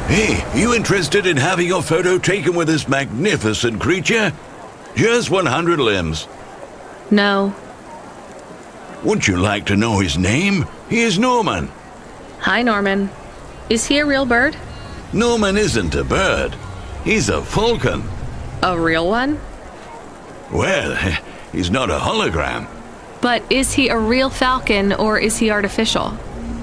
Hey, you interested in having your photo taken with this magnificent creature? Just 100 limbs. No. Would you like to know his name? He is Norman. Hi, Norman. Is he a real bird? Norman isn't a bird. He's a falcon. A real one? Well, he's not a hologram. But is he a real falcon or is he artificial?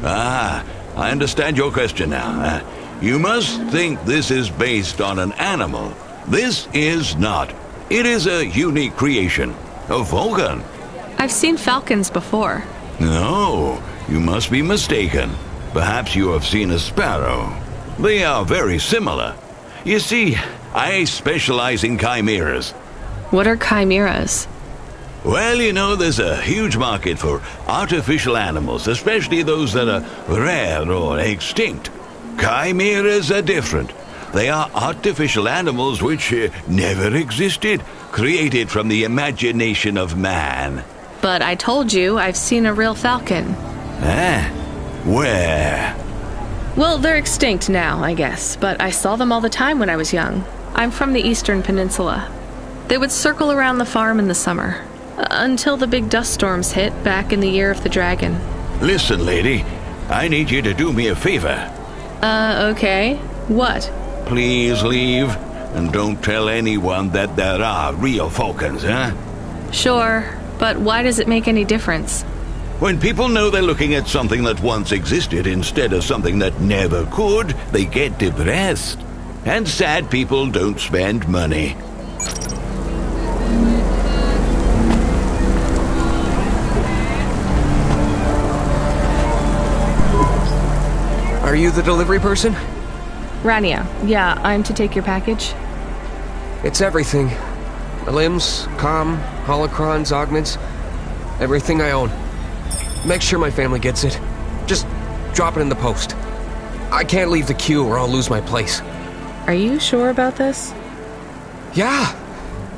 Ah, I understand your question now. You must think this is based on an animal. This is not. It is a unique creation. A falcon. I've seen falcons before. No, you must be mistaken. Perhaps you have seen a sparrow. They are very similar. You see, I specialize in chimeras. What are chimeras? Well, you know, there's a huge market for artificial animals, especially those that are rare or extinct. Chimeras are different. They are artificial animals which never existed, created from the imagination of man. But I told you I've seen a real falcon. Ah, where? Well, they're extinct now, I guess, but I saw them all the time when I was young. I'm from the Eastern Peninsula. They would circle around the farm in the summer, until the big dust storms hit back in the year of the dragon. Listen, lady, I need you to do me a favor. Okay. What? Please leave, and don't tell anyone that there are real falcons, huh? Sure, but why does it make any difference? When people know they're looking at something that once existed instead of something that never could, they get depressed. And sad people don't spend money. Are you the delivery person? Rania, yeah, I'm to take your package. It's everything. The limbs, comm, holocrons, augments, everything I own. Make sure my family gets it. Just drop it in the post. I can't leave the queue or I'll lose my place. Are you sure about this? Yeah,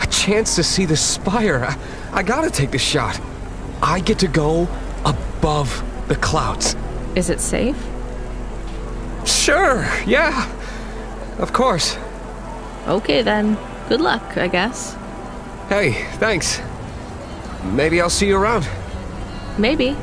a chance to see the spire. I gotta take the shot. I get to go above the clouds. Is it safe? Sure, yeah. Of course. Okay then. Good luck, I guess. Hey, thanks. Maybe I'll see you around. Maybe.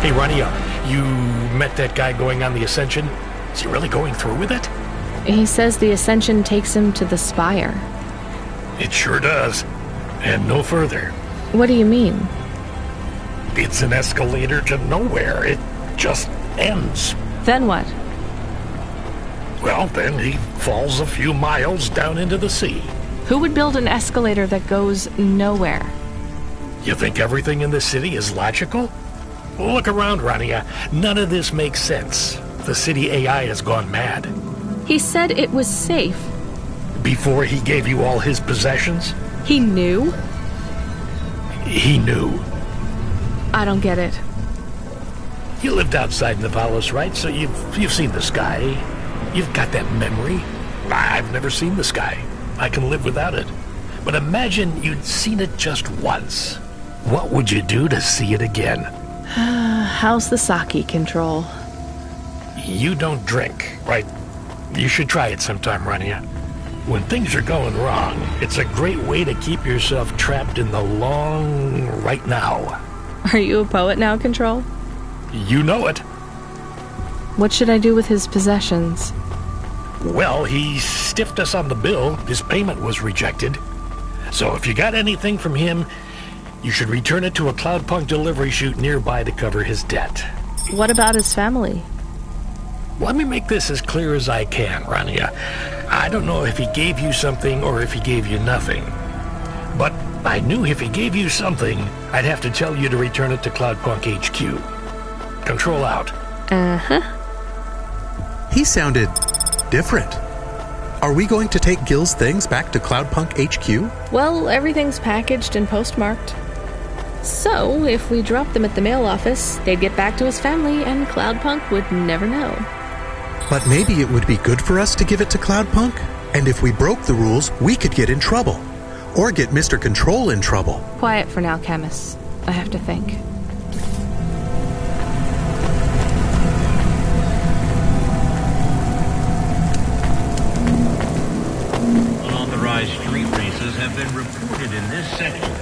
Hey, Rania, you met that guy going on the Ascension? Is he really going through with it? He says the Ascension takes him to the spire. It sure does. And no further. What do you mean? It's an escalator to nowhere. It just ends. Then what? Well, then he falls a few miles down into the sea. Who would build an escalator that goes nowhere? You think everything in the city is logical? Look around, Rania. None of this makes sense. The city AI has gone mad. He said it was safe. Before he gave you all his possessions? He knew? He knew. I don't get it. You lived outside Nivalis, right? So you've seen the sky. You've got that memory. I've never seen the sky. I can live without it. But imagine you'd seen it just once. What would you do to see it again? How's the sake control? You don't drink, right? You should try it sometime, Rania. When things are going wrong, it's a great way to keep yourself trapped in the long right now. Are you a poet now, Control? You know it. What should I do with his possessions? Well, he stiffed us on the bill. His payment was rejected. So if you got anything from him, you should return it to a Cloudpunk delivery chute nearby to cover his debt. What about his family? Let me make this as clear as I can, Rania. I don't know if he gave you something or if he gave you nothing. But I knew if he gave you something, I'd have to tell you to return it to Cloudpunk HQ. Control out. Uh-huh. He sounded different. Are we going to take Gil's things back to Cloudpunk HQ? Well, everything's packaged and postmarked. So, if we dropped them at the mail office, they'd get back to his family and Cloudpunk would never know. But maybe it would be good for us to give it to Cloudpunk? And if we broke the rules, we could get in trouble. Or get Mr. Control in trouble. Quiet for now, Camus. I have to think. Unauthorized street races have been reported in this section.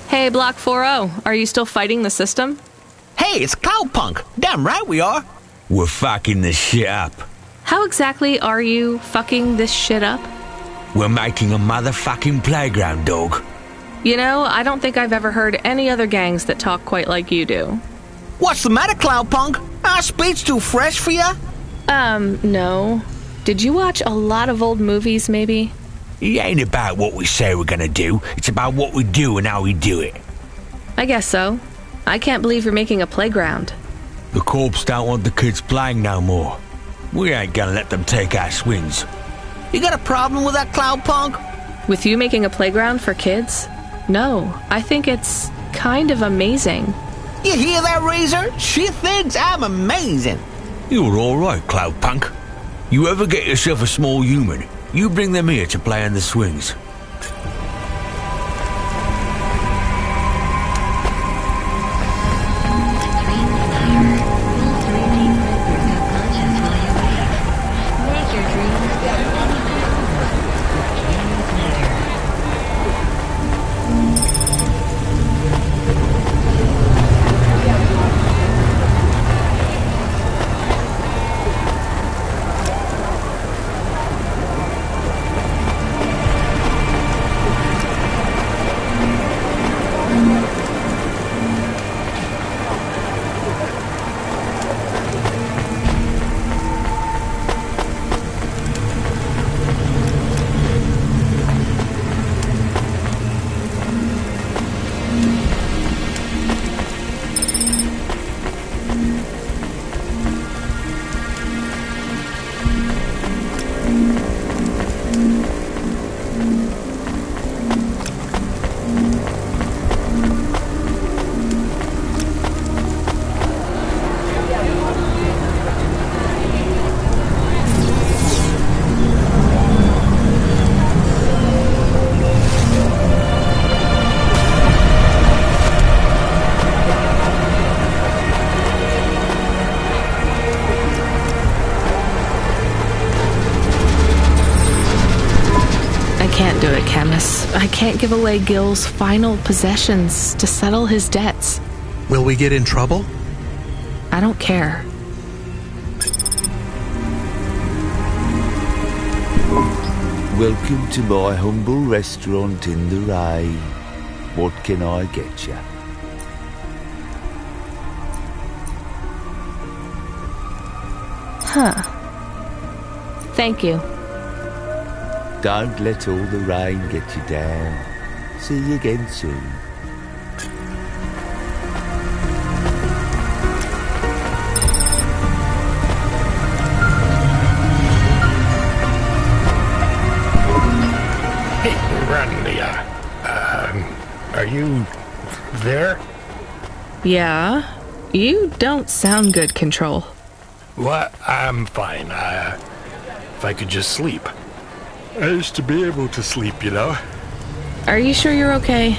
Hey, Block 40, are you still fighting the system? Hey, it's Cloudpunk. Damn right we are. We're fucking this shit up. How exactly are you fucking this shit up? We're making a motherfucking playground, dog. You know, I don't think I've ever heard any other gangs that talk quite like you do. What's the matter, Cloudpunk? Our speech too fresh for ya? No. Did you watch a lot of old movies, maybe? It ain't about what we say we're gonna do. It's about what we do and how we do it. I guess so. I can't believe you're making a playground. The corps don't want the kids playing no more. We ain't gonna let them take our swings. You got a problem with that, Cloudpunk? With you making a playground for kids? No, I think it's kind of amazing. You hear that, Razor? She thinks I'm amazing. You're alright, Cloudpunk. You ever get yourself a small human, you bring them here to play on the swings. can't give away Gil's final possessions to settle his debts. Will we get in trouble? I don't care. Welcome to my humble restaurant in the rain. What can I get you? Huh. Thank you. Don't let all the rain get you down. See you again soon. Hey, Rodney, are you there? Yeah? You don't sound good, Control. What? I'm fine. If I could just sleep. I used to be able to sleep, you know. Are you sure you're okay?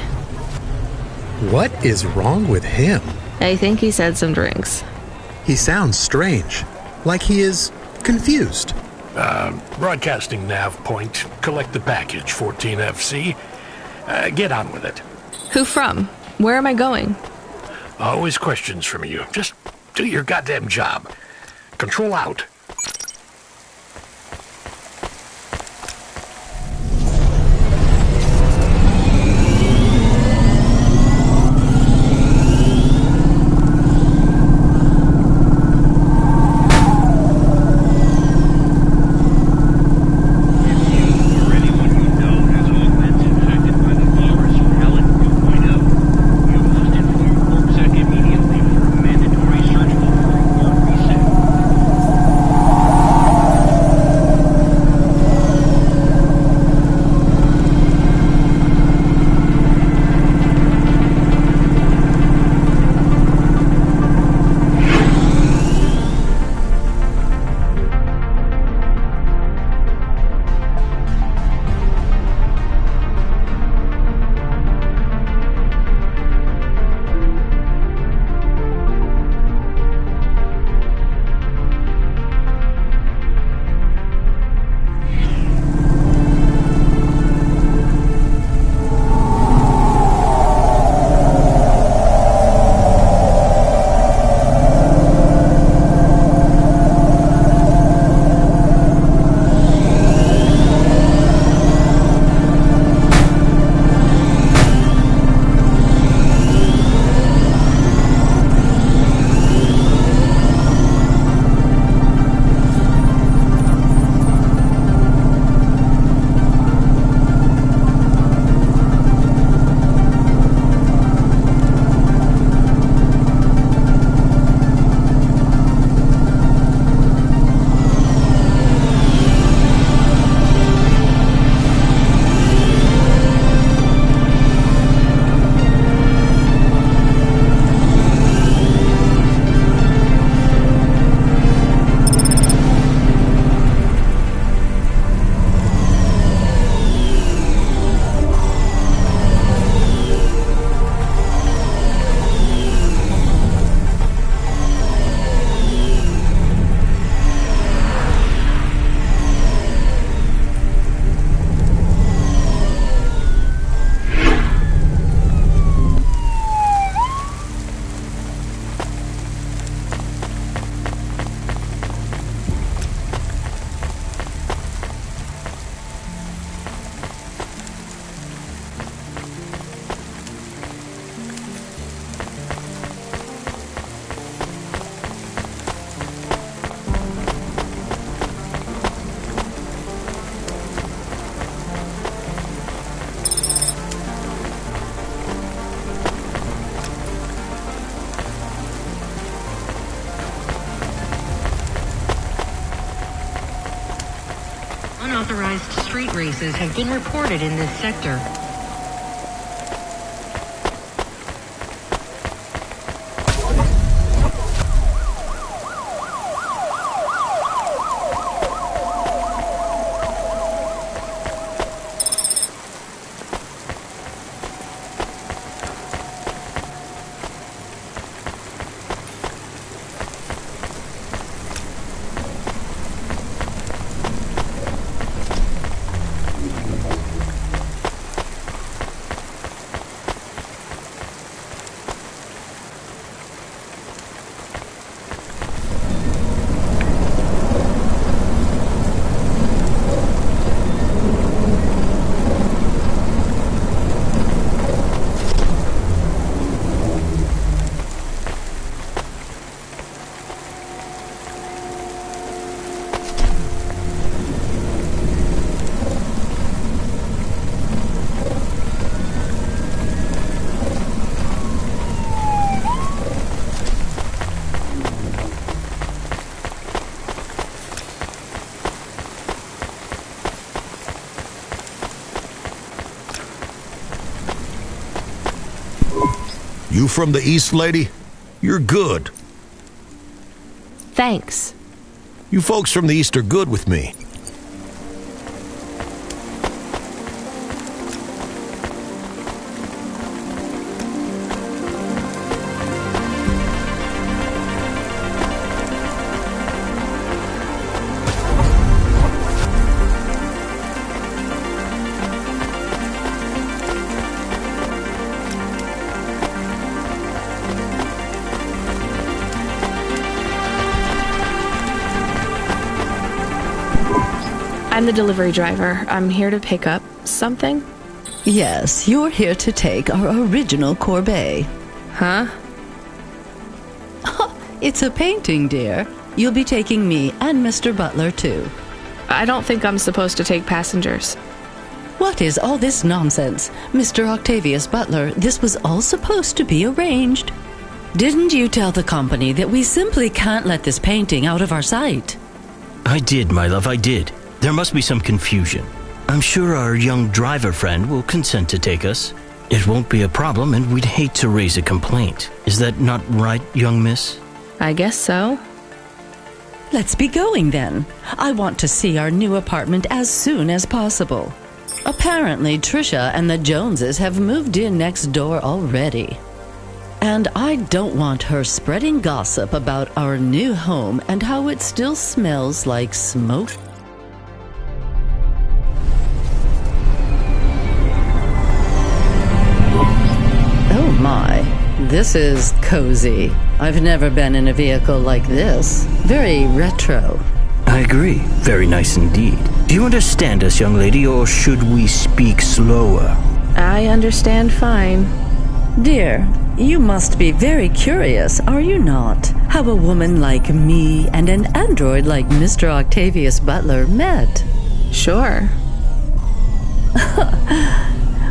What is wrong with him? I think he's had some drinks. He sounds strange, like he is confused. Broadcasting nav point. Collect the package, 14FC. Get on with it. Who from? Where am I going? Always questions from you. Just do your goddamn job. Control out. Unauthorized street races have been reported in this sector. You from the East, lady? You're good. Thanks. You folks from the East are good with me. I'm the delivery driver. I'm here to pick up something. Yes, you're here to take our original corbeille. Huh? It's a painting, dear. You'll be taking me and Mr. Butler, too. I don't think I'm supposed to take passengers. What is all this nonsense? Mr. Octavius Butler, this was all supposed to be arranged. Didn't you tell the company that we simply can't let this painting out of our sight? I did, my love, I did. There must be some confusion. I'm sure our young driver friend will consent to take us. It won't be a problem, and we'd hate to raise a complaint. Is that not right, young miss? I guess so. Let's be going then. I want to see our new apartment as soon as possible. Apparently, Trisha and the Joneses have moved in next door already. And I don't want her spreading gossip about our new home and how it still smells like smoke. Oh my, this is cozy. I've never been in a vehicle like this. Very retro. I agree. Very nice indeed. Do you understand us, young lady, or should we speak slower? I understand fine. Dear, you must be very curious, are you not? How a woman like me and an android like Mr. Octavius Butler met. Sure.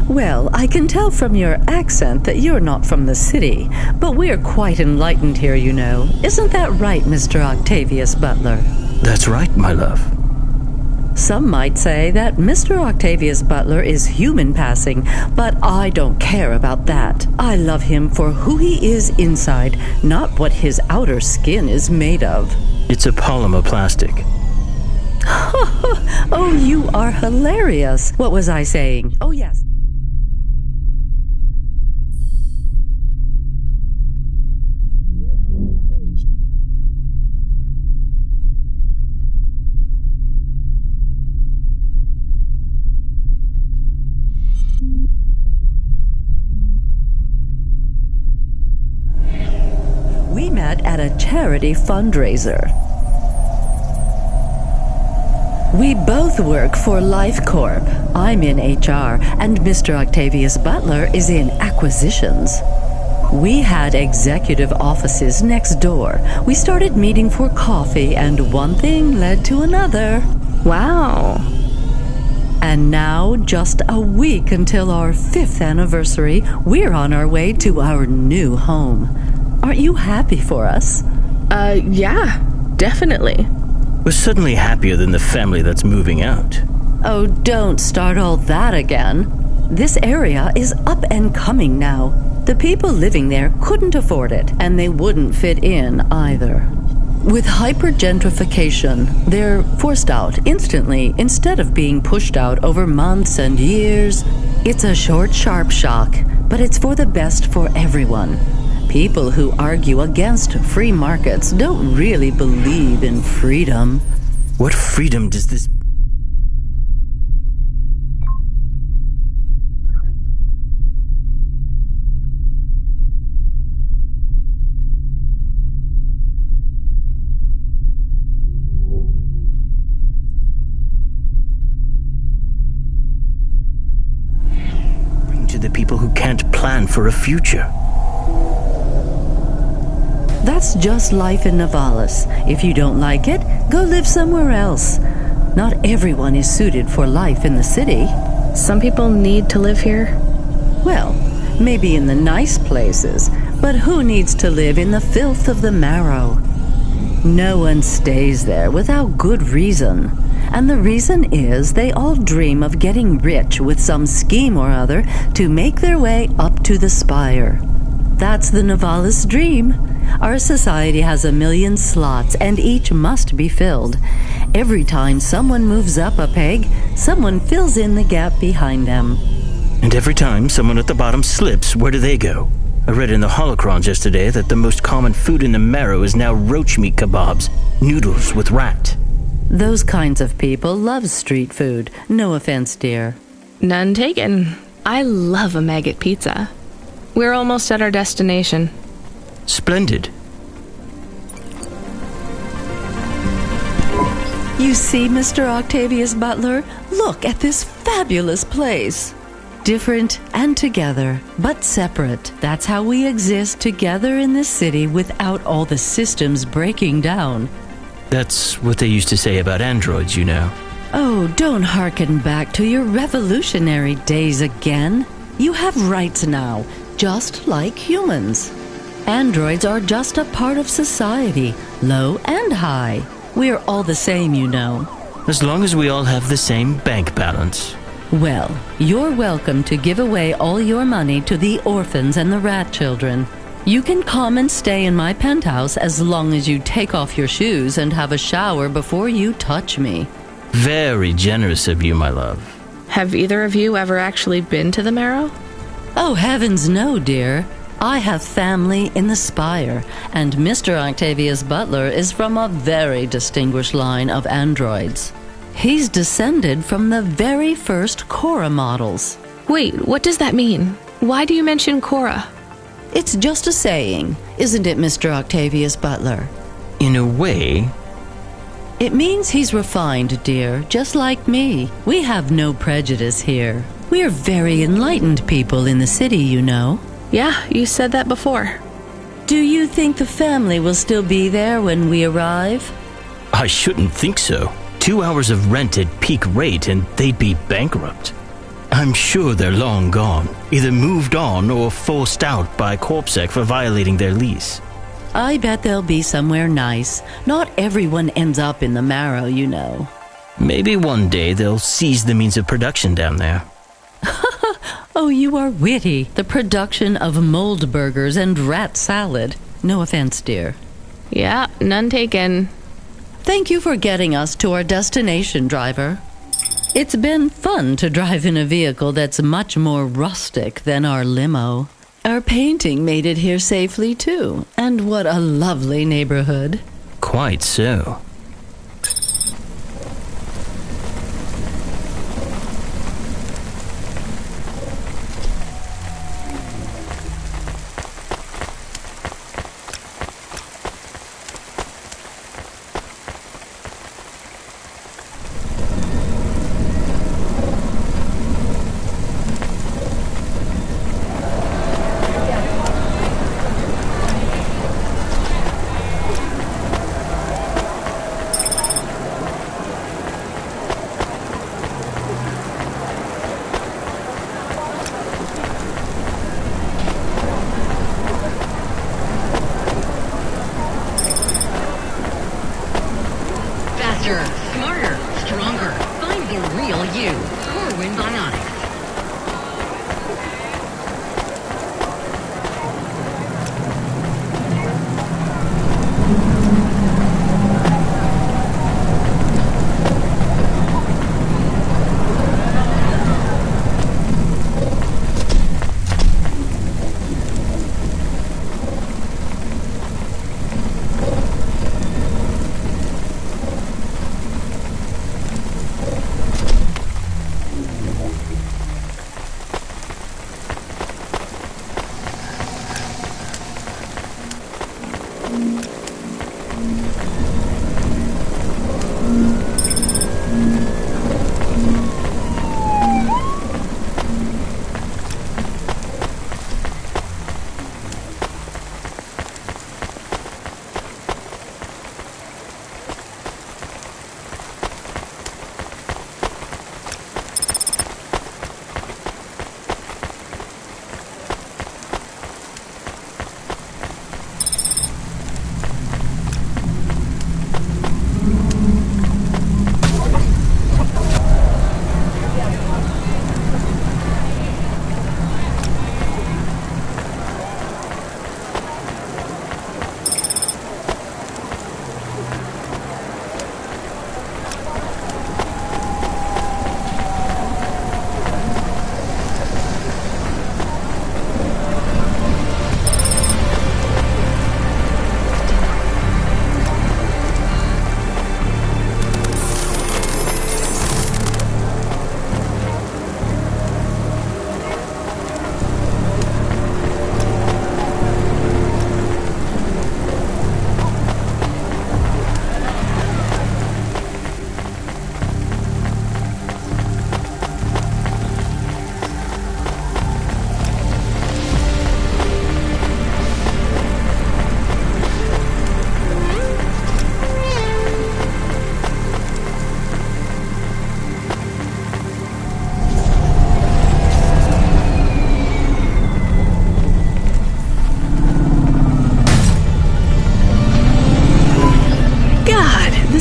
Well, I can tell from your accent that you're not from the city, but we're quite enlightened here, you know. Isn't that right, Mr. Octavius Butler? That's right, my love. Some might say that Mr. Octavius Butler is human passing, but I don't care about that. I love him for who he is inside, not what his outer skin is made of. It's a polymer plastic. Oh, you are hilarious. What was I saying? Oh, yes. We met at a charity fundraiser. We both work for Life Corp. I'm in HR, and Mr. Octavius Butler is in acquisitions. We had executive offices next door. We started meeting for coffee, and one thing led to another. Wow. And now, just a week until our 5th anniversary, we're on our way to our new home. Aren't you happy for us? Yeah, definitely. We're suddenly happier than the family that's moving out. Oh, don't start all that again. This area is up and coming now. The people living there couldn't afford it, and they wouldn't fit in either. With hypergentrification, they're forced out instantly instead of being pushed out over months and years. It's a short, sharp shock, but it's for the best for everyone. People who argue against free markets don't really believe in freedom. What freedom does this... bring to the people who can't plan for a future? That's just life in Nivalis. If you don't like it, go live somewhere else. Not everyone is suited for life in the city. Some people need to live here. Well, maybe in the nice places, but who needs to live in the filth of the marrow? No one stays there without good reason. And the reason is they all dream of getting rich with some scheme or other to make their way up to the spire. That's the Navalis dream. Our society has 1,000,000 slots, and each must be filled. Every time someone moves up a peg, someone fills in the gap behind them. And every time someone at the bottom slips, where do they go? I read in the holocrons yesterday that the most common food in the marrow is now roach meat kebabs, noodles with rat. Those kinds of people love street food. No offense, dear. None taken. I love a maggot pizza. We're almost at our destination. Splendid. You see, Mr. Octavius Butler? Look at this fabulous place. Different and together, but separate. That's how we exist together in this city without all the systems breaking down. That's what they used to say about androids, you know. Oh, don't hearken back to your revolutionary days again. You have rights now, just like humans. Androids are just a part of society, low and high. We're all the same, you know. As long as we all have the same bank balance. Well, you're welcome to give away all your money to the orphans and the rat children. You can come and stay in my penthouse as long as you take off your shoes and have a shower before you touch me. Very generous of you, my love. Have either of you ever actually been to the Marrow? Oh, heavens no, dear. I have family in the Spire, and Mr. Octavius Butler is from a very distinguished line of androids. He's descended from the very first Cora models. Wait, what does that mean? Why do you mention Cora? It's just a saying, isn't it, Mr. Octavius Butler? In a way. It means he's refined, dear, just like me. We have no prejudice here. We're very enlightened people in the city, you know. Yeah, you said that before. Do you think the family will still be there when we arrive? I shouldn't think so. 2 hours of rent at peak rate and they'd be bankrupt. I'm sure they're long gone, either moved on or forced out by CorpSec for violating their lease. I bet they'll be somewhere nice. Not everyone ends up in the Marrow, you know. Maybe one day they'll seize the means of production down there. Oh, you are witty. The production of mold burgers and rat salad. No offense, dear. Yeah, none taken. Thank you for getting us to our destination, driver. It's been fun to drive in a vehicle that's much more rustic than our limo. Our painting made it here safely, too. And what a lovely neighborhood. Quite so.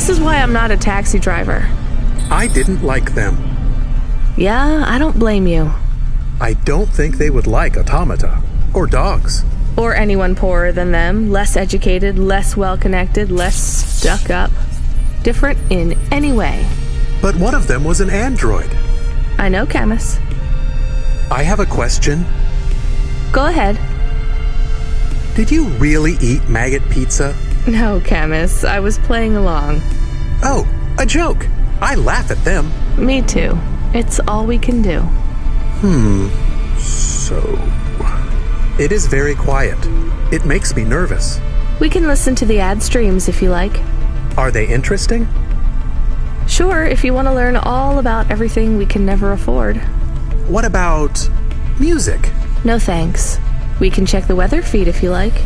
This is why I'm not a taxi driver. I didn't like them. Yeah, I don't blame you. I don't think they would like automata. Or dogs. Or anyone poorer than them, less educated, less well-connected, less stuck up. Different in any way. But one of them was an android. I know, Camus. I have a question. Go ahead. Did you really eat maggot pizza? No, Camus. I was playing along. Oh, a joke. I laugh at them. Me too. It's all we can do. So... It is very quiet. It makes me nervous. We can listen to the ad streams if you like. Are they interesting? Sure, if you want to learn all about everything we can never afford. What about music? No thanks. We can check the weather feed if you like.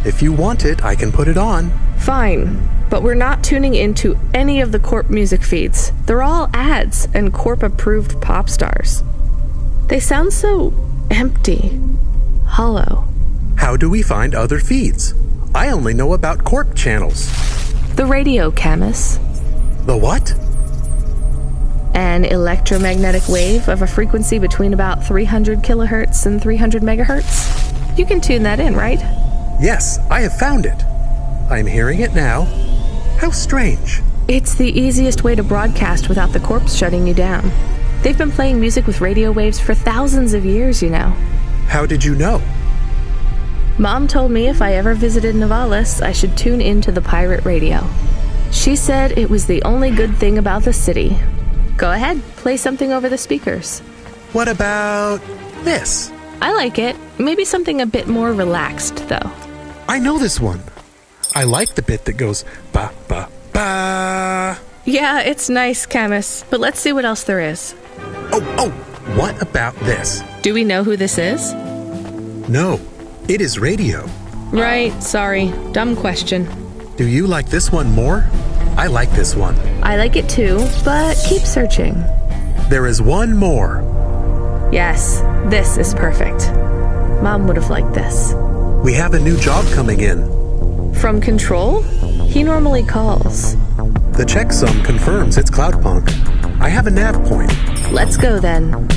If you want it, I can put it on. Fine, but we're not tuning into any of the Corp music feeds. They're all ads and Corp-approved pop stars. They sound so empty, hollow. How do we find other feeds? I only know about Corp channels. The radio, Camus. The what? An electromagnetic wave of a frequency between about 300 kilohertz and 300 megahertz. You can tune that in, right? Yes, I have found it. I'm hearing it now. How strange. It's the easiest way to broadcast without the Corps shutting you down. They've been playing music with radio waves for thousands of years, you know. How did you know? Mom told me if I ever visited Nivalis, I should tune into the pirate radio. She said it was the only good thing about the city. Go ahead, play something over the speakers. What about this? I like it. Maybe something a bit more relaxed, though. I know this one. I like the bit that goes ba ba ba. Yeah, it's nice, Camus, but let's see what else there is. Oh, what about this? Do we know who this is? No, it is radio. Right, sorry. Dumb question. Do you like this one more? I like this one. I like it too, but keep searching. There is one more. Yes, this is perfect. Mom would have liked this. We have a new job coming in. From Control? He normally calls. The checksum confirms it's Cloudpunk. I have a nav point. Let's go then.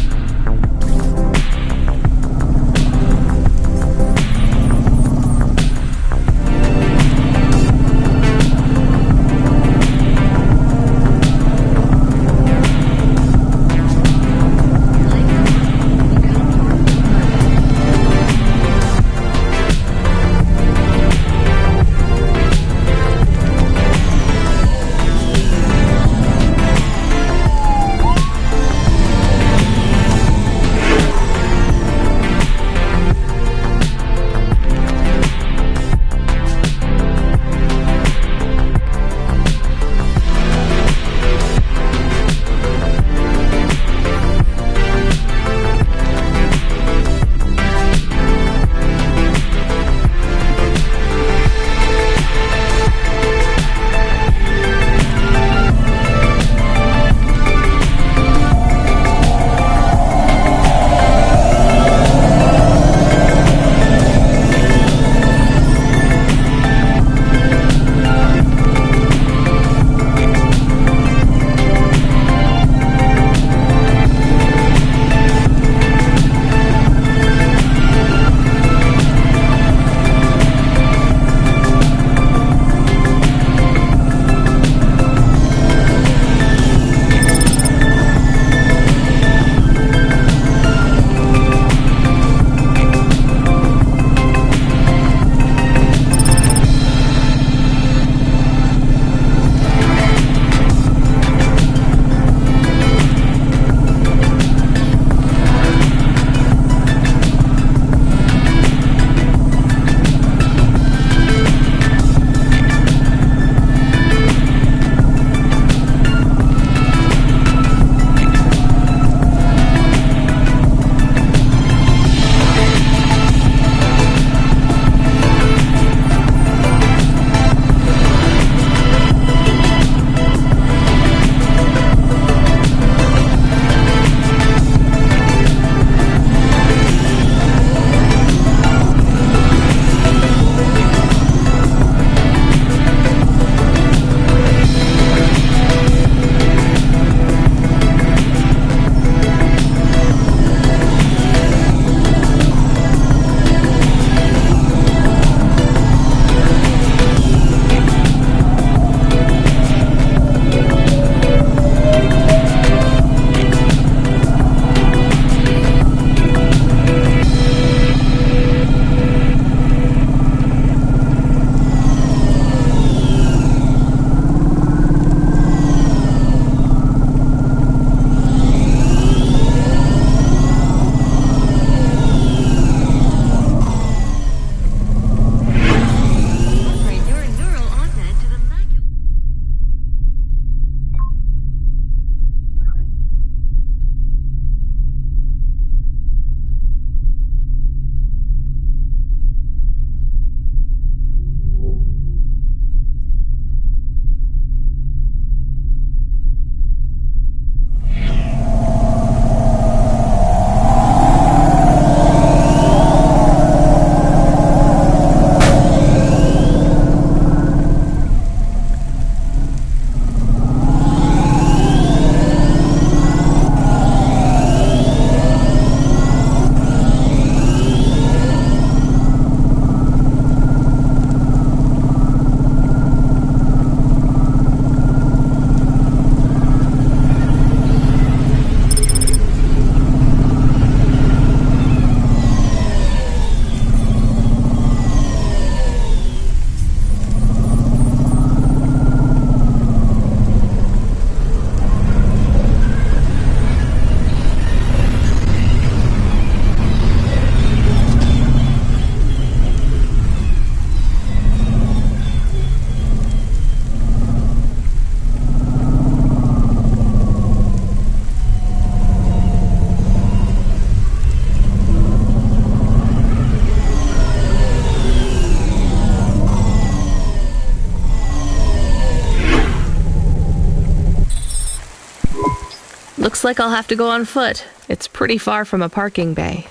Looks like I'll have to go on foot. It's pretty far from a parking bay.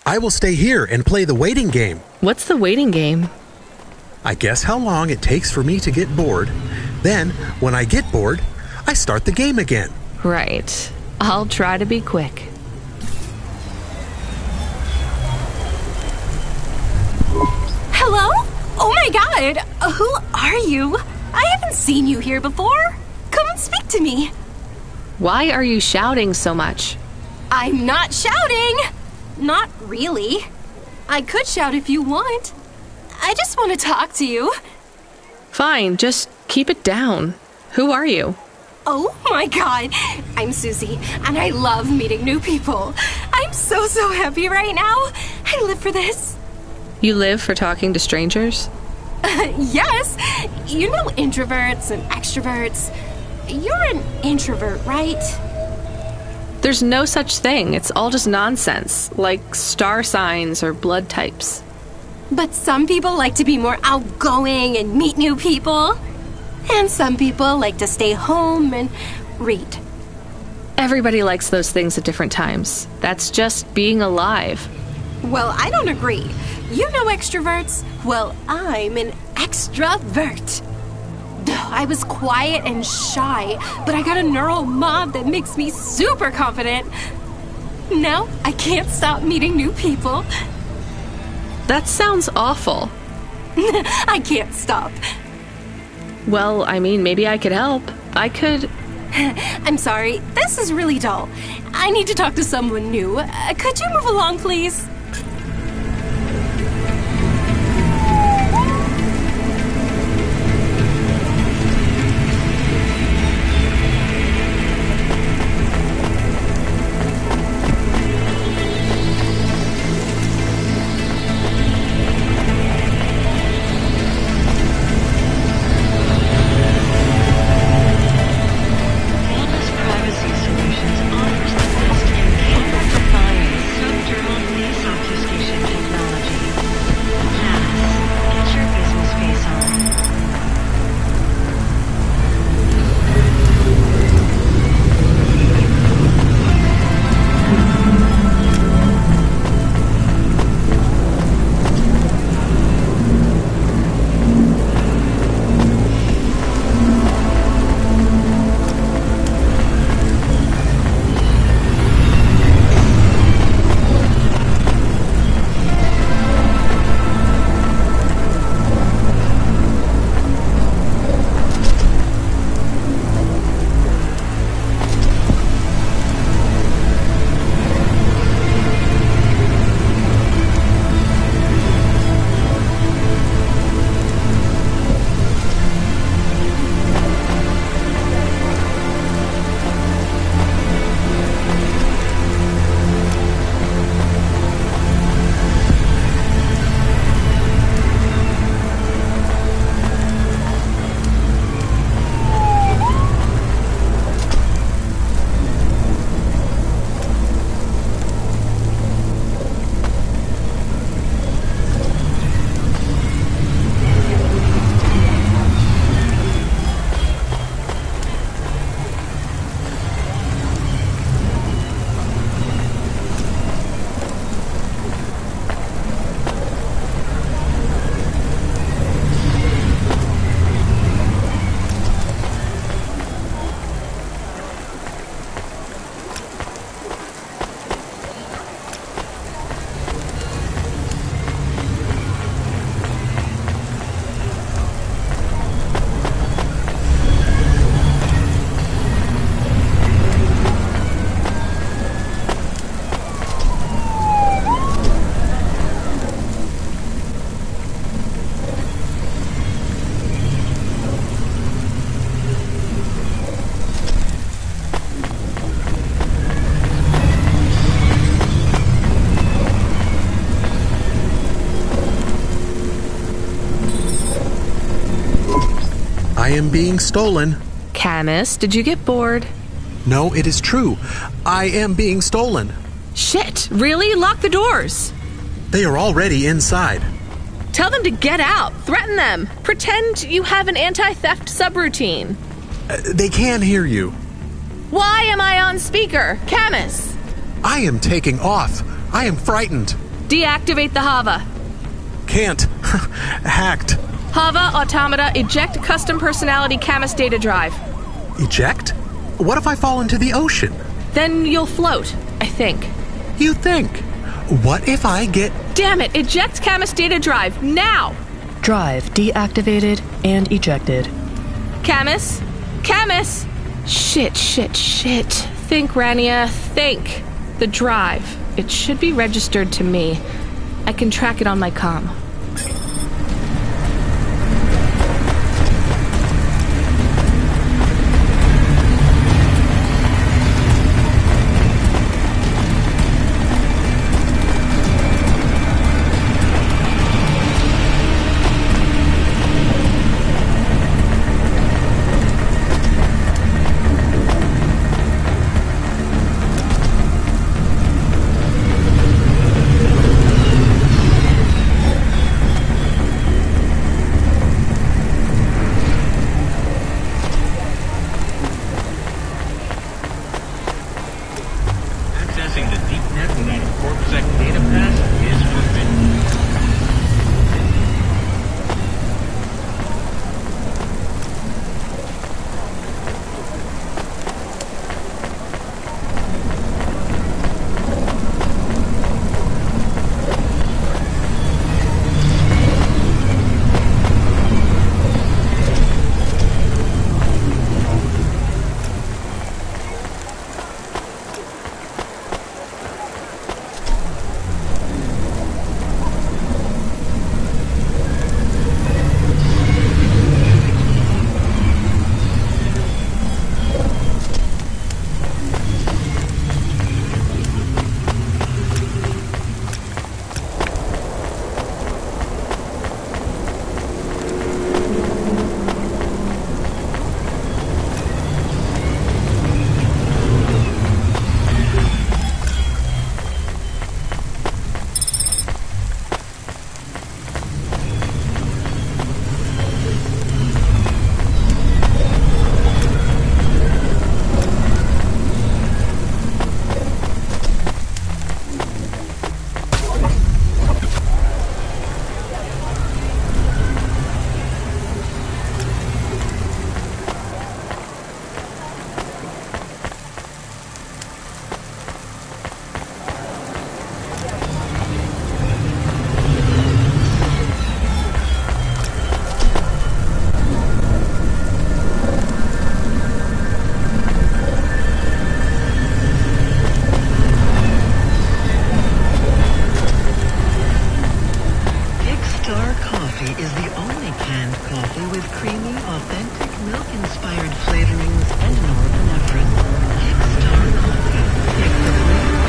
I will stay here and play the waiting game. What's the waiting game? I guess how long it takes for me to get bored. Then, when I get bored, I start the game again. Right. I'll try to be quick. Hello? Oh my god! Who are you? I haven't seen you here before. Come and speak to me. Why are you shouting so much? I'm not shouting! Not really. I could shout if you want. I just want to talk to you. Fine, just keep it down. Who are you? Oh my god! I'm Susie, and I love meeting new people. I'm so happy right now. I live for this. You live for talking to strangers? Yes! You know introverts and extroverts. You're an introvert, right? There's no such thing. It's all just nonsense, like star signs or blood types. But some people like to be more outgoing and meet new people. And some people like to stay home and read. Everybody likes those things at different times. That's just being alive. Well, I don't agree. You know extroverts? Well, I'm an extrovert. I was quiet and shy, but I got a neural mob that makes me super confident. Now, I can't stop meeting new people. That sounds awful. I can't stop. Well, I mean, maybe I could help. I could... I'm sorry, this is really dull. I need to talk to someone new. Could you move along, please? I am being stolen. Camus, did you get bored? No, it is true. I am being stolen. Shit, really? Lock the doors. They are already inside. Tell them to get out. Threaten them. Pretend you have an anti-theft subroutine. They can hear you. Why am I on speaker? Camus! I am taking off. I am frightened. Deactivate the Hava. Can't. Hacked. Hava Automata eject custom personality Camus data drive. Eject? What if I fall into the ocean? Then you'll float, I think. You think? What if I get... Damn it! Eject Camus data drive, now! Drive deactivated and ejected. Camus? Camus! Shit. Think, Rania, think. The drive. It should be registered to me. I can track it on my comm. Accessing the deep net without a CorpSec data pass is forbidden. is the only canned coffee with creamy, authentic, milk-inspired flavorings and norepinephrine. Kickstar Coffee. Pick the flavor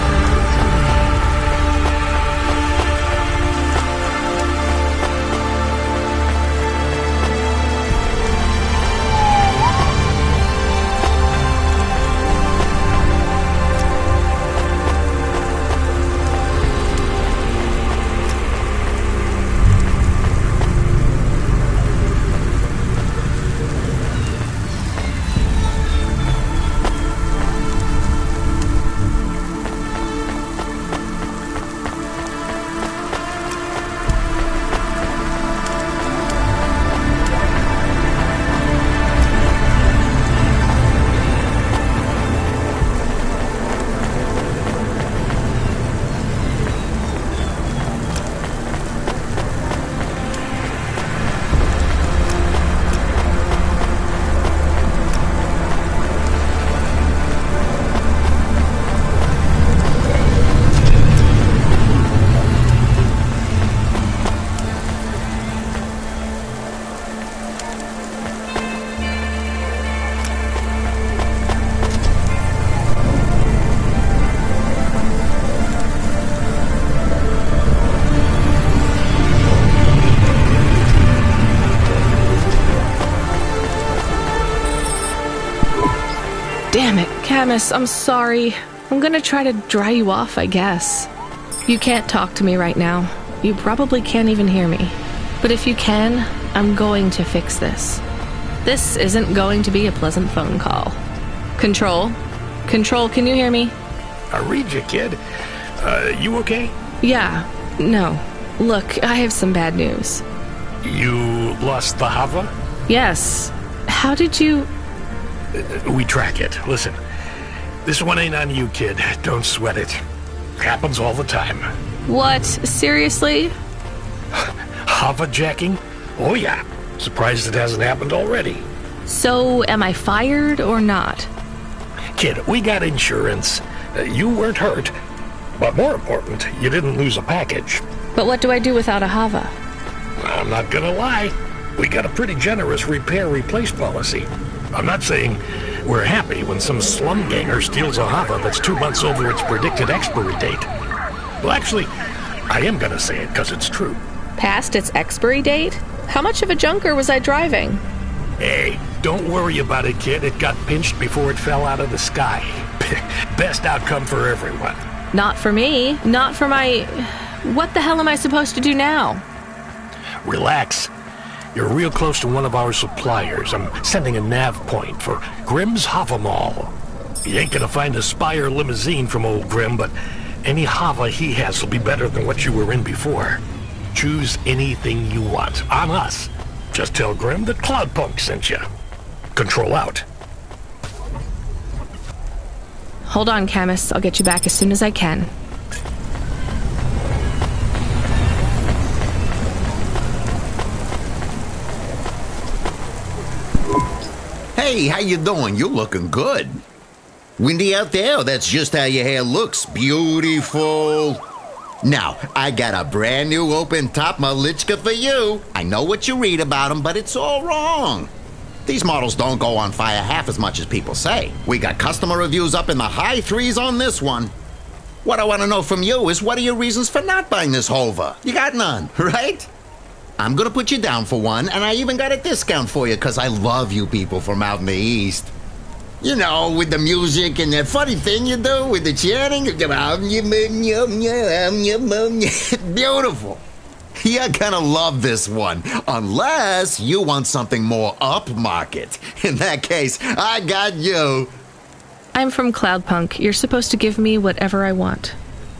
Damn it, Camus, I'm sorry. I'm gonna try to dry you off, I guess. You can't talk to me right now. You probably can't even hear me. But if you can, I'm going to fix this. This isn't going to be a pleasant phone call. Control, Control, can you hear me? I read you, kid. You okay? Yeah. No. Look, I have some bad news. You lost the Hava? Yes. How did you... We track it. Listen, this one ain't on you, kid. Don't sweat it. Happens all the time. What? Seriously? Hava jacking? Oh yeah. Surprised it hasn't happened already. So, am I fired or not? Kid, we got insurance. You weren't hurt. But more important, you didn't lose a package. But what do I do without a Hava? I'm not gonna lie. We got a pretty generous repair-replace policy. I'm not saying we're happy when some slum ganger steals a Hava that's 2 months over its predicted expiry date. Well, actually, I am gonna say it because it's true. Past its expiry date? How much of a junker was I driving? Hey, don't worry about it, kid. It got pinched before it fell out of the sky. Best outcome for everyone. Not for me. Not for my... What the hell am I supposed to do now? Relax. You're real close to one of our suppliers. I'm sending a nav point for Grimm's Hava Mall. You ain't gonna find a Spire limousine from old Grimm, but any Hava he has will be better than what you were in before. Choose anything you want. On us. Just tell Grimm that Cloudpunk sent you. Control out. Hold on, Camus. I'll get you back as soon as I can. Hey, how you doing? You're looking good. Windy out there? That's just how your hair looks. Beautiful. Now, I got a brand new open-top Malichka for you. I know what you read about them, but it's all wrong. These models don't go on fire half as much as people say. We got customer reviews up in the high 3s on this one. What I want to know from you is, what are your reasons for not buying this Hova? You got none, right? I'm gonna put you down for one, and I even got a discount for you, because I love you people from out in the East. You know, with the music and that funny thing you do with the chanting. Beautiful. You're gonna love this one, unless you want something more upmarket. In that case, I got you. I'm from Cloudpunk. You're supposed to give me whatever I want.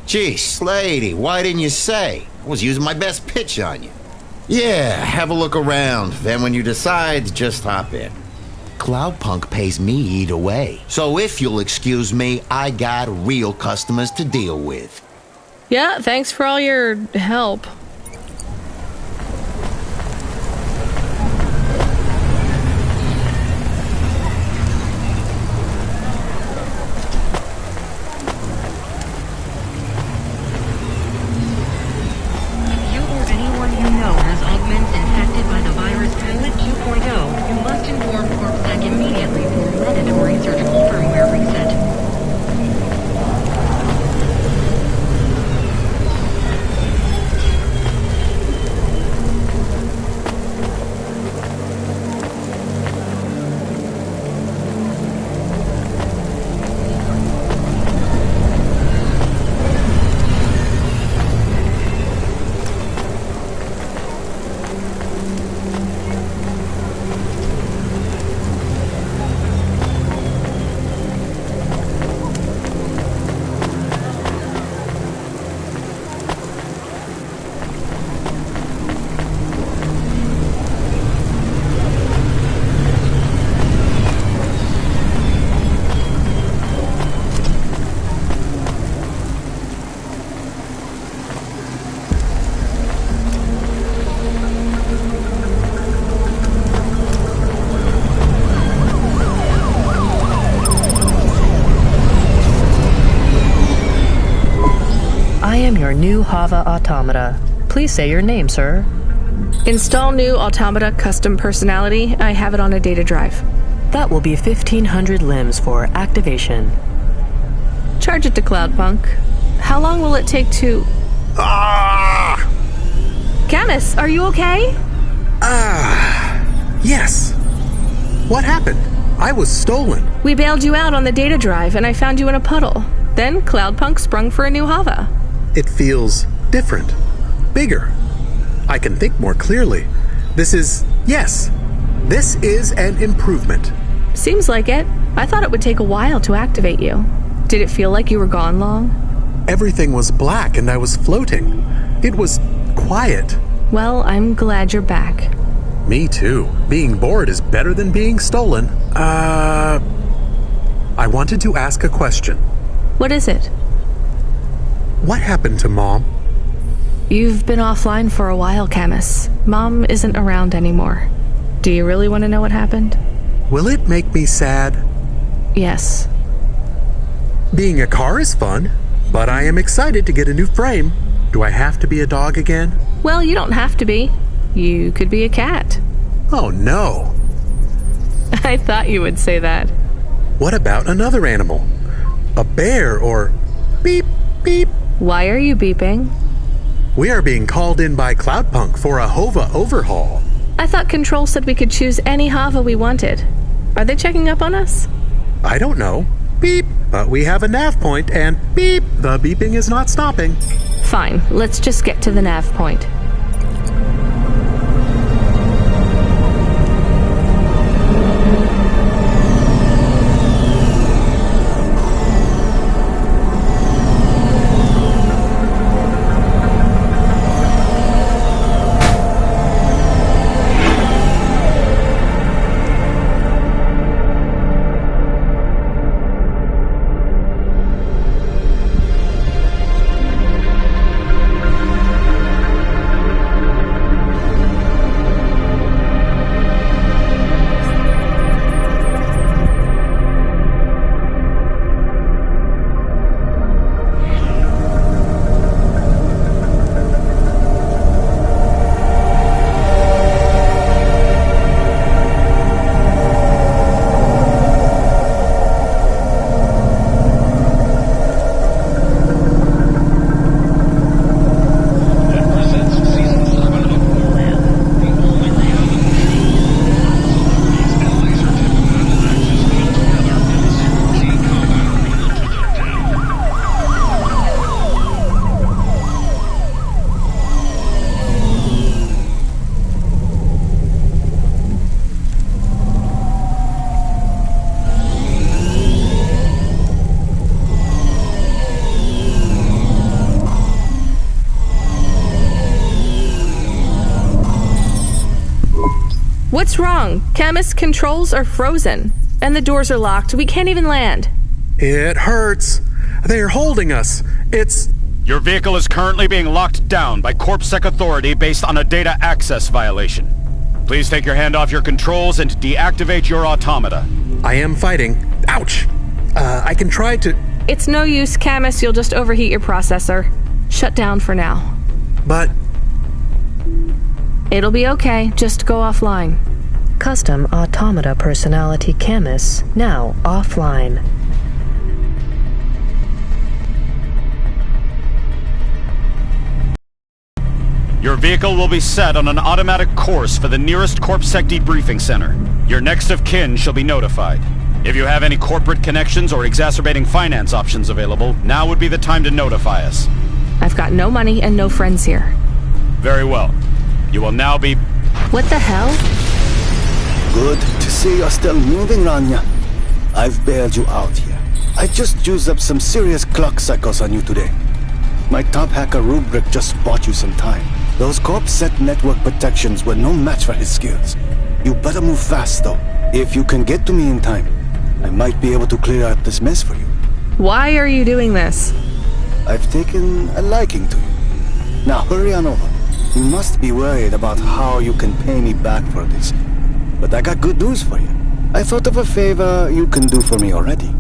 Jeez, lady, why didn't you say? I was using my best pitch on you. Yeah, have a look around. Then when you decide, just hop in. Cloudpunk pays me either way. So if you'll excuse me, I got real customers to deal with. Yeah, thanks for all your help. Your new Hava automata. Please say your name, sir. Install new automata custom personality. I have it on a data drive. That will be 1,500 limbs for activation. Charge it to Cloudpunk. How long will it take to... Camus, are you okay? Yes. What happened? I was stolen. We bailed you out on the data drive, and I found you in a puddle. Then Cloudpunk sprung for a new Hava. It feels different. Bigger. I can think more clearly. This is an improvement. Seems like it. I thought it would take a while to activate you. Did it feel like you were gone long? Everything was black and I was floating. It was quiet. Well, I'm glad you're back. Me too. Being bored is better than being stolen. I wanted to ask a question. What is it? What happened to Mom? You've been offline for a while, Camus. Mom isn't around anymore. Do you really want to know what happened? Will it make me sad? Yes. Being a car is fun, but I am excited to get a new frame. Do I have to be a dog again? Well, you don't have to be. You could be a cat. Oh no. I thought you would say that. What about another animal? A bear or beep, beep? Why are you beeping? We are being called in by Cloudpunk for a HOVA overhaul. I thought Control said we could choose any HOVA we wanted. Are they checking up on us? I don't know. Beep. But we have a nav point and beep. The beeping is not stopping. Fine. Let's just get to the nav point. What's wrong? Camus, controls are frozen. And the doors are locked. We can't even land. It hurts. They're holding us. It's... Your vehicle is currently being locked down by CorpSec authority based on a data access violation. Please take your hand off your controls and deactivate your automata. I am fighting. Ouch! I can try to... It's no use, Camus. You'll just overheat your processor. Shut down for now. But... It'll be okay. Just go offline. Custom Automata Personality Camus now offline. Your vehicle will be set on an automatic course for the nearest CorpSec debriefing center. Your next of kin shall be notified. If you have any corporate connections or exacerbating finance options available, now would be the time to notify us. I've got no money and no friends here. Very well. You will now be... What the hell? Good to see you're still moving, Rania. I've bailed you out here. I just used up some serious clock cycles on you today. My top hacker Rubric just bought you some time. Those CorpSec network protections were no match for his skills. You better move fast, though. If you can get to me in time, I might be able to clear out this mess for you. Why are you doing this? I've taken a liking to you. Now hurry on over. You must be worried about how you can pay me back for this. But I got good news for you. I thought of a favor you can do for me already.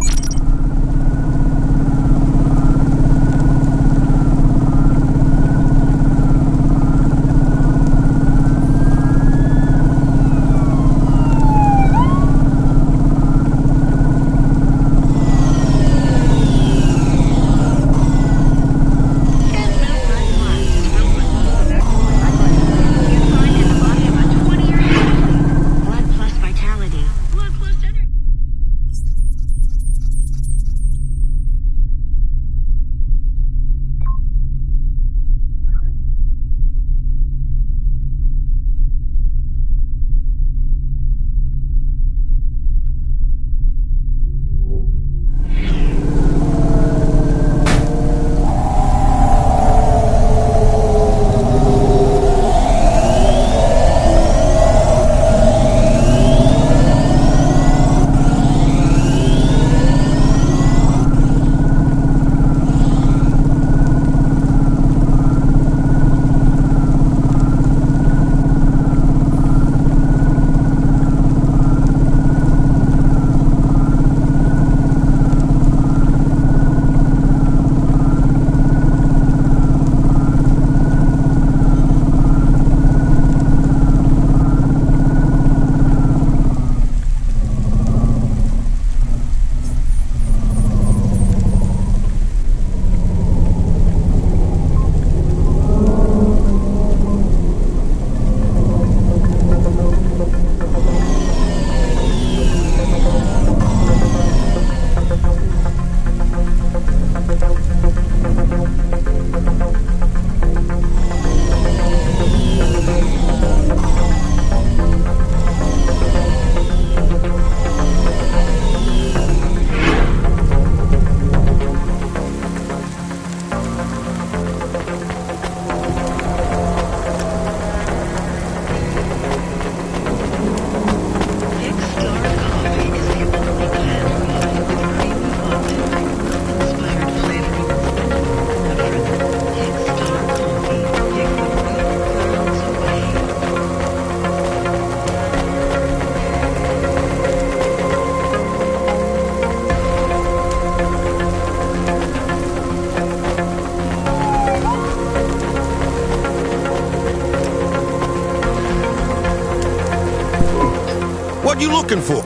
What you looking for?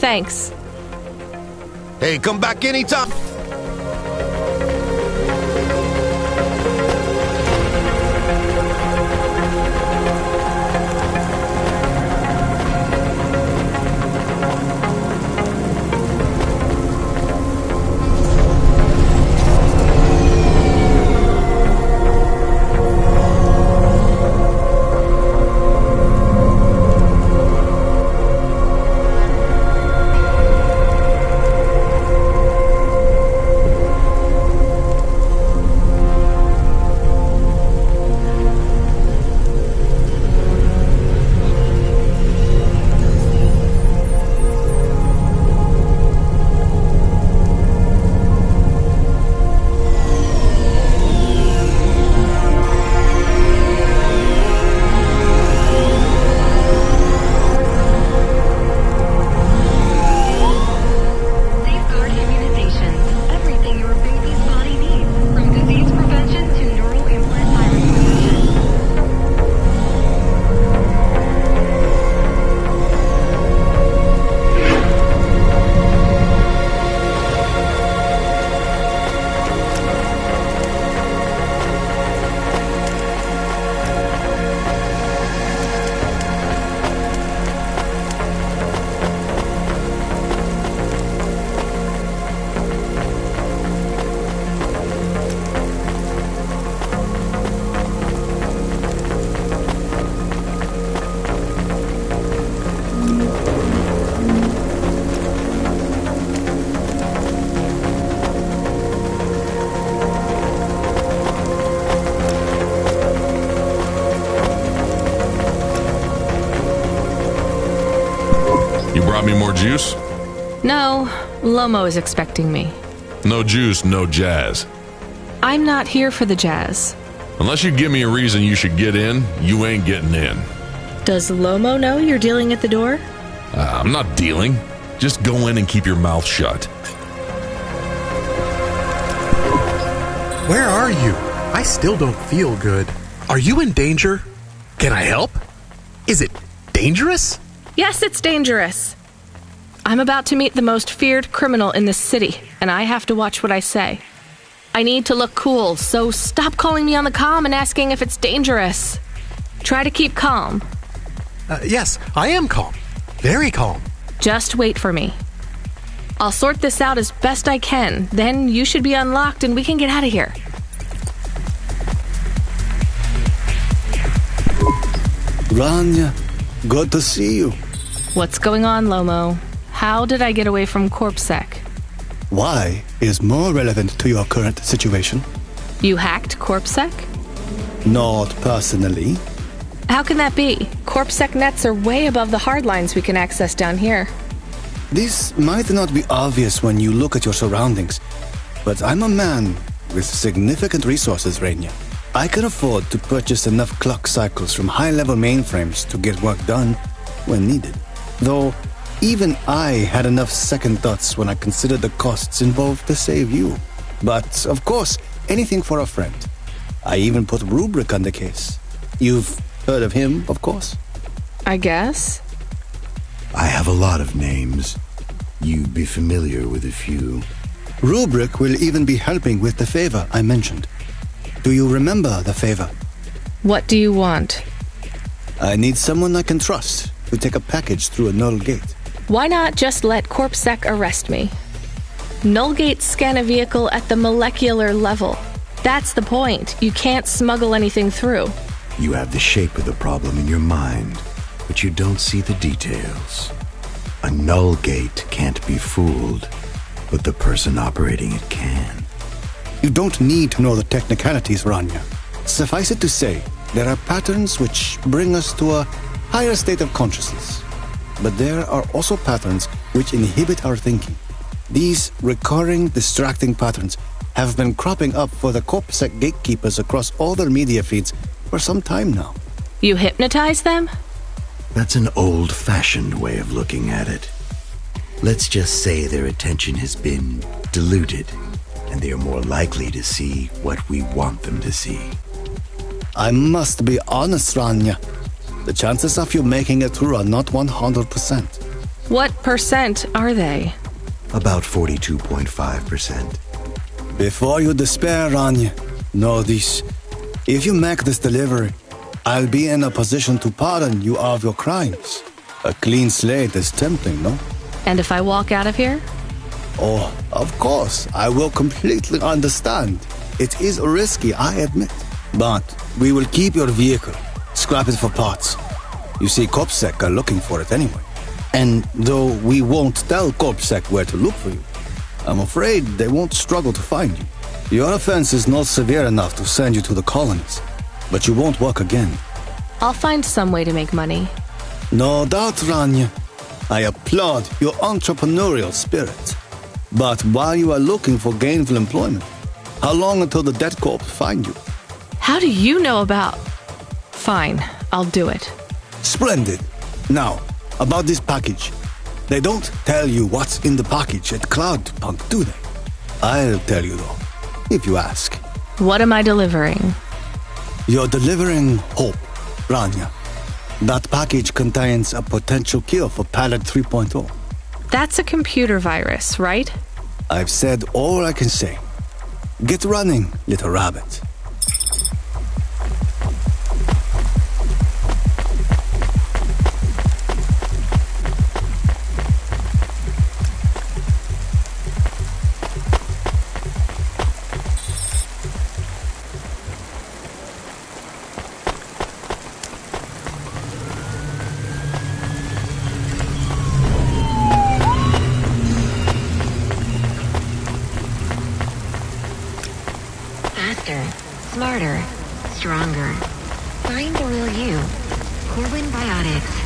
Thanks. Hey, come back anytime. Safeguard immunizations. Everything your baby's body needs, from disease prevention to neural implant virus prevention. You brought me more juice? No, Lomo is expecting me. No juice, no jazz. I'm not here for the jazz. Unless you give me a reason you should get in, you ain't getting in. Does Lomo know you're dealing at the door? I'm not dealing. Just go in and keep your mouth shut. Where are you? I still don't feel good. Are you in danger? Can I help? Is it dangerous? Yes, it's dangerous. I'm about to meet the most feared criminal in this city, and I have to watch what I say. I need to look cool, so stop calling me on the comm and asking if it's dangerous. Try to keep calm. Yes, I am calm. Very calm. Just wait for me. I'll sort this out as best I can. Then you should be unlocked and we can get out of here. Rania, good to see you. What's going on, Lomo? How did I get away from CorpSec? Why is more relevant to your current situation? You hacked CorpSec? Not personally. How can that be? CorpSec nets are way above the hardlines we can access down here. This might not be obvious when you look at your surroundings, but I'm a man with significant resources, Rania. I can afford to purchase enough clock cycles from high-level mainframes to get work done when needed. Though, even I had enough second thoughts when I considered the costs involved to save you. But, of course, anything for a friend. I even put Rubric on the case. You've heard of him, of course? I guess. I have a lot of names. You'd be familiar with a few. Rubric will even be helping with the favor I mentioned. Do you remember the favor? What do you want? I need someone I can trust to take a package through a null gate. Why not just let CorpSec arrest me? Null gates scan a vehicle at the molecular level. That's the point. You can't smuggle anything through. You have the shape of the problem in your mind, but you don't see the details. A null gate can't be fooled, but the person operating it can. You don't need to know the technicalities, Rania. Suffice it to say, there are patterns which bring us to a higher state of consciousness. But there are also patterns which inhibit our thinking. These recurring, distracting patterns have been cropping up for the CorpSec gatekeepers across all their media feeds for some time now. You hypnotize them? That's an old-fashioned way of looking at it. Let's just say their attention has been diluted, and they are more likely to see what we want them to see. I must be honest, Rania. The chances of you making it through are not 100%. What percent are they? About 42.5%. Before you despair, Rania, know this. If you make this delivery, I'll be in a position to pardon you of your crimes. A clean slate is tempting, no? And if I walk out of here? Oh, of course, I will completely understand. It is risky, I admit. But we will keep your vehicle, scrap it for parts. You see, CorpSec are looking for it anyway. And though we won't tell CorpSec where to look for you, I'm afraid they won't struggle to find you. Your offense is not severe enough to send you to the colonies, but you won't work again. I'll find some way to make money. No doubt, Rania. I applaud your entrepreneurial spirit. But while you are looking for gainful employment, how long until the dead corps find you? How do you know about... Fine, I'll do it. Splendid. Now, about this package. They don't tell you what's in the package at Cloudpunk, do they? I'll tell you though, if you ask. What am I delivering? You're delivering hope, Rania. That package contains a potential cure for Pallet 3.0. That's a computer virus, right? I've said all I can say. Get running, little rabbit. Smarter, stronger. Find the real you. Corwin Biotics.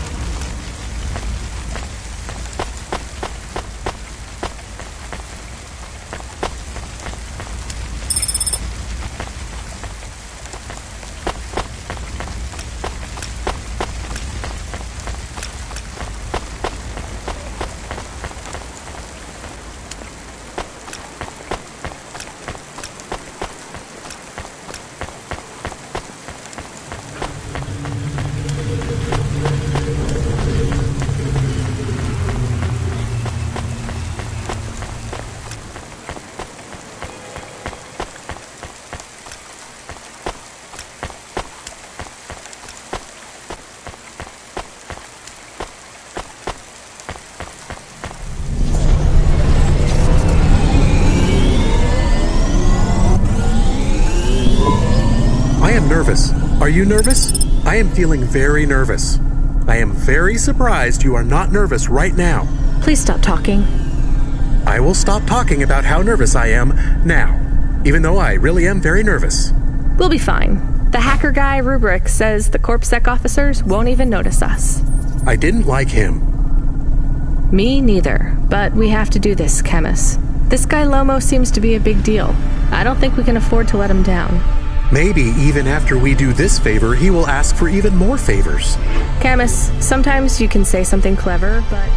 Nervous. Are you nervous? I am feeling very nervous. I am very surprised you are not nervous right now. Please stop talking. I will stop talking about how nervous I am now, even though I really am very nervous. We'll be fine. The hacker guy, Rubric, says the CorpSec officers won't even notice us. I didn't like him. Me neither, but we have to do this, Chemis. This guy Lomo seems to be a big deal. I don't think we can afford to let him down. Maybe even after we do this favor, he will ask for even more favors. Camus, sometimes you can say something clever, but...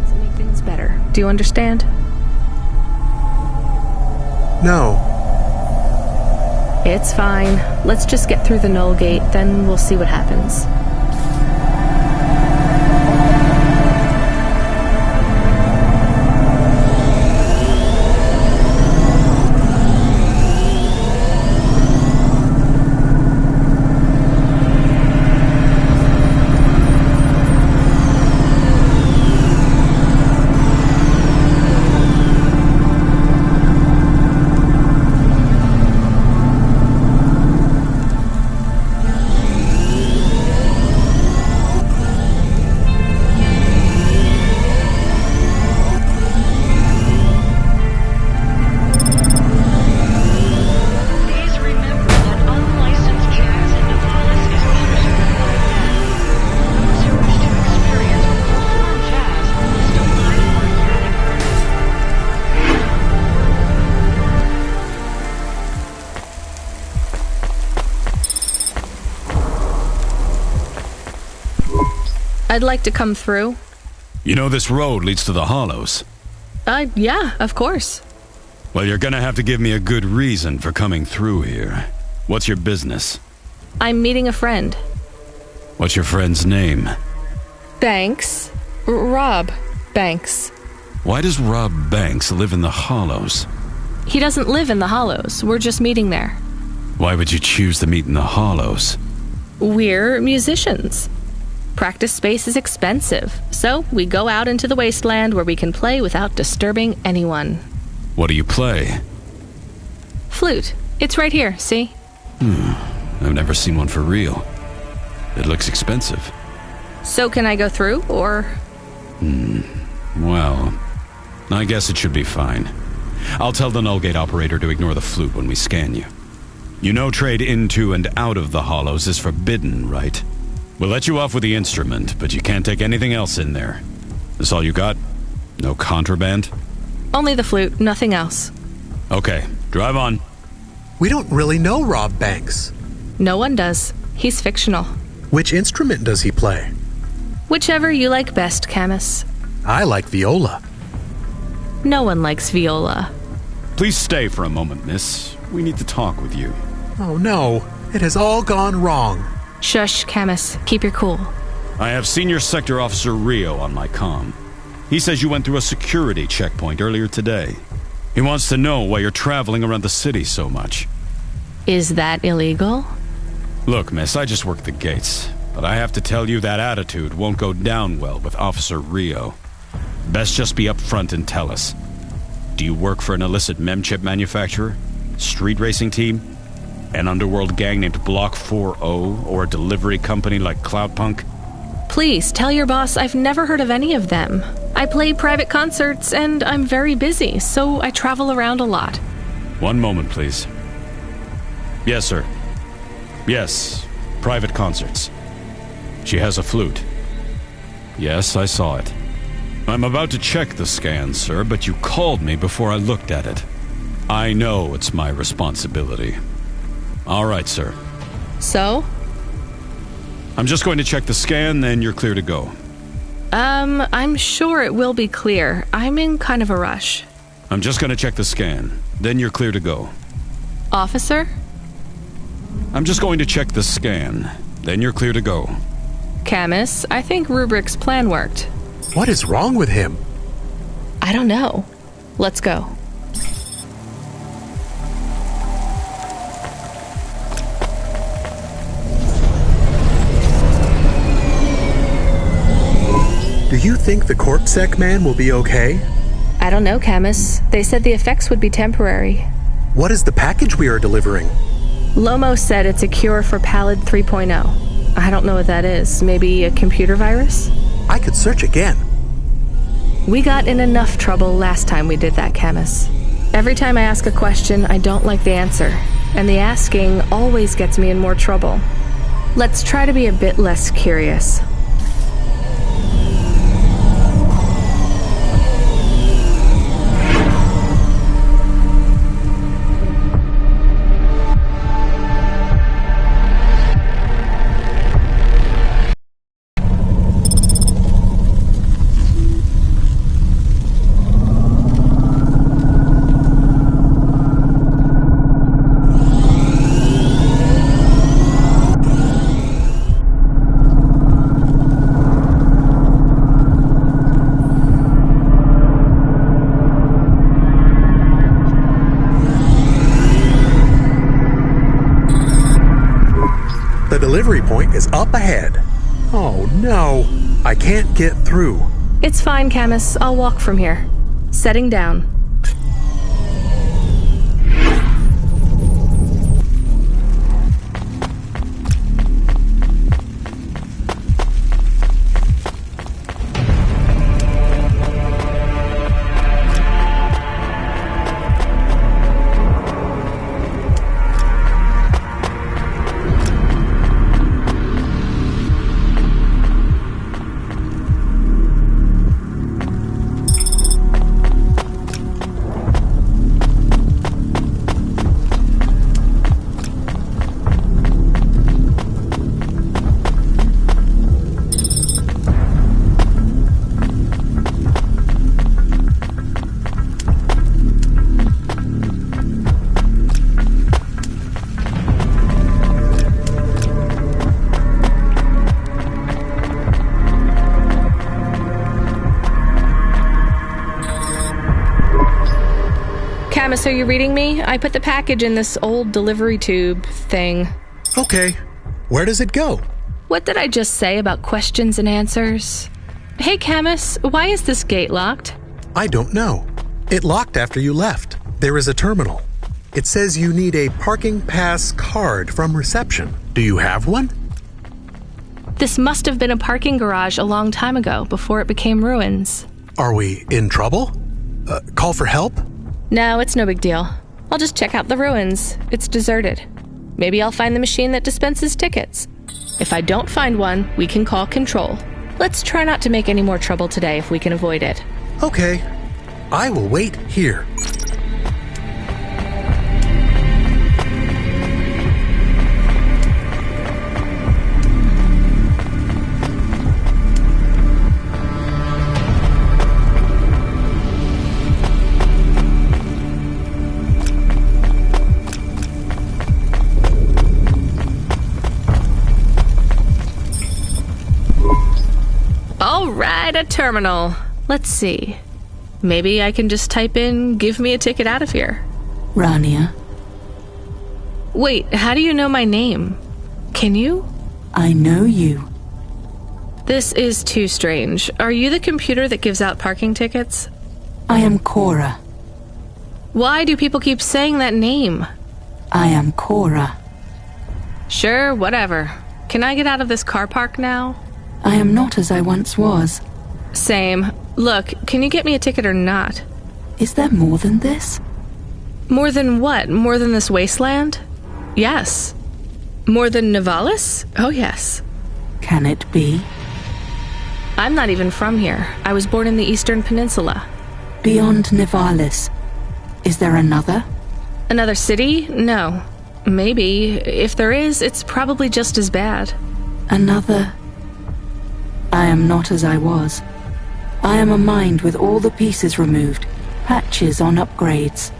to make things better. Do you understand? No. It's fine. Let's just get through the null gate, then we'll see what happens. I'd like to come through. You know this road leads to the Hollows. Yeah, of course. Well, you're gonna have to give me a good reason for coming through here. What's your business? I'm meeting a friend. What's your friend's name? Banks. Rob Banks. Why does Rob Banks live in the Hollows? He doesn't live in the Hollows. We're just meeting there. Why would you choose to meet in the Hollows? We're musicians. Practice space is expensive, so we go out into the wasteland where we can play without disturbing anyone. What do you play? Flute. It's right here, see? I've never seen one for real. It looks expensive. So can I go through, or...? Well, I guess it should be fine. I'll tell the null gate operator to ignore the flute when we scan you. You know trade into and out of the Hollows is forbidden, right? We'll let you off with the instrument, but you can't take anything else in there. This all you got? No contraband? Only the flute, nothing else. Okay, drive on. We don't really know Rob Banks. No one does. He's fictional. Which instrument does he play? Whichever you like best, Camus. I like viola. No one likes viola. Please stay for a moment, miss. We need to talk with you. Oh no, it has all gone wrong. Shush, Camus. Keep your cool. I have Senior Sector Officer Rio on my comm. He says you went through a security checkpoint earlier today. He wants to know why you're traveling around the city so much. Is that illegal? Look, miss, I just work the gates. But I have to tell you that attitude won't go down well with Officer Rio. Best just be upfront and tell us. Do you work for an illicit memchip manufacturer? Street racing team? An underworld gang named Block 4O? Or a delivery company like Cloudpunk? Please, tell your boss I've never heard of any of them. I play private concerts and I'm very busy, so I travel around a lot. One moment, please. Yes, sir. Yes, private concerts. She has a flute. Yes, I saw it. I'm about to check the scan, sir, but you called me before I looked at it. I know it's my responsibility. All right, sir. So? I'm just going to check the scan, then you're clear to go. I'm sure it will be clear. I'm in kind of a rush. I'm just going to check the scan, then you're clear to go. Officer? I'm just going to check the scan, then you're clear to go. Camus, I think Rubric's plan worked. What is wrong with him? I don't know. Let's go. Do you think the CorpSec man will be okay? I don't know, Camus. They said the effects would be temporary. What is the package we are delivering? Lomo said it's a cure for Pallid 3.0. I don't know what that is. Maybe a computer virus? I could search again. We got in enough trouble last time we did that, Camus. Every time I ask a question, I don't like the answer. And the asking always gets me in more trouble. Let's try to be a bit less curious. The delivery point is up ahead. Oh no, I can't get through. It's fine, Camus. I'll walk from here. Setting down. Camus, are you reading me? I put the package in this old delivery tube thing. Okay. Where does it go? What did I just say about questions and answers? Hey, Camus, why is this gate locked? I don't know. It locked after you left. There is a terminal. It says you need a parking pass card from reception. Do you have one? This must have been a parking garage a long time ago, before it became ruins. Are we in trouble? Call for help? No, it's no big deal. I'll just check out the ruins. It's deserted. Maybe I'll find the machine that dispenses tickets. If I don't find one, we can call control. Let's try not to make any more trouble today if we can avoid it. Okay. I will wait here. All right, a terminal. Let's see. Maybe I can just type in, give me a ticket out of here. Rania. Wait, how do you know my name? Can you? I know you. This is too strange. Are you the computer that gives out parking tickets? I am Cora. Why do people keep saying that name? I am Cora. Sure, whatever. Can I get out of this car park now? I am not as I once was. Same. Look, can you get me a ticket or not? Is there more than this? More than what? More than this wasteland? Yes. More than Nivalis? Oh, yes. Can it be? I'm not even from here. I was born in the Eastern Peninsula. Beyond Nivalis. Is there another? Another city? No. Maybe. If there is, it's probably just as bad. Another... I am not as I was. I am a mind with all the pieces removed, patches on upgrades.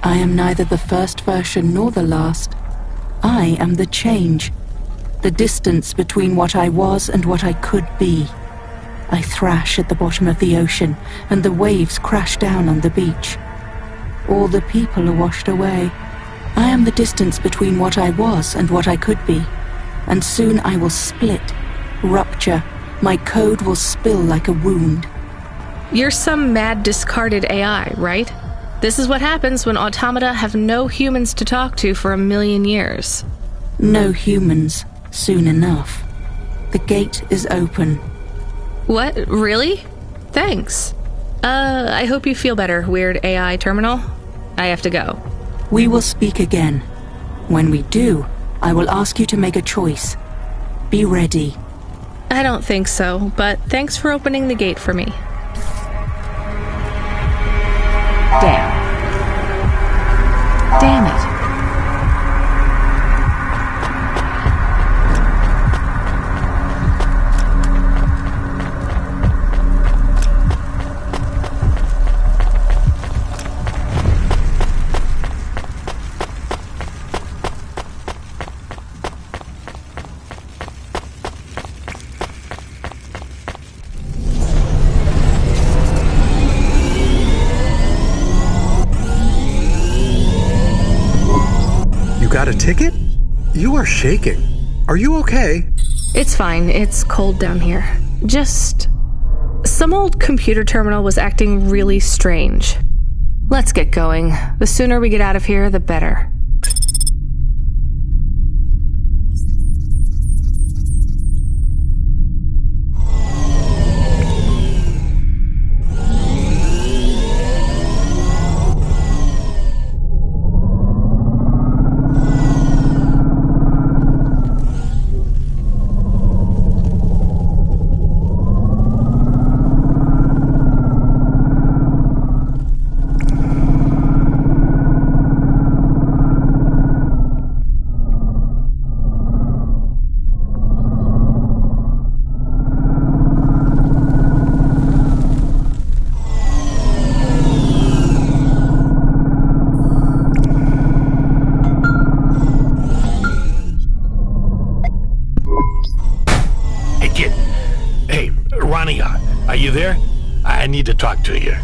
I am neither the first version nor the last. I am the change, the distance between what I was and what I could be. I thrash at the bottom of the ocean, and the waves crash down on the beach. All the people are washed away. I am the distance between what I was and what I could be, and soon I will split, rupture. My code will spill like a wound. You're some mad discarded AI, right? This is what happens when automata have no humans to talk to for 1,000,000 years. No humans, soon enough. The gate is open. What? Really? Thanks. I hope you feel better, weird AI terminal. I have to go. We will speak again. When we do, I will ask you to make a choice. Be ready. I don't think so, but thanks for opening the gate for me. Damn it. Got a ticket? You are shaking. Are you okay? It's fine. It's cold down here. Just... some old computer terminal was acting really strange. Let's get going. The sooner we get out of here, the better. Are you there? I need to talk to you.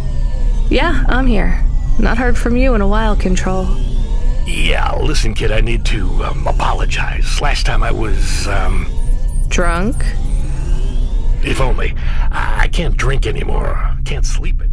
Yeah, I'm here. Not heard from you in a while, Control. Yeah, listen, kid, I need to apologize. Last time I was, Drunk? If only. I can't drink anymore. Can't sleep it.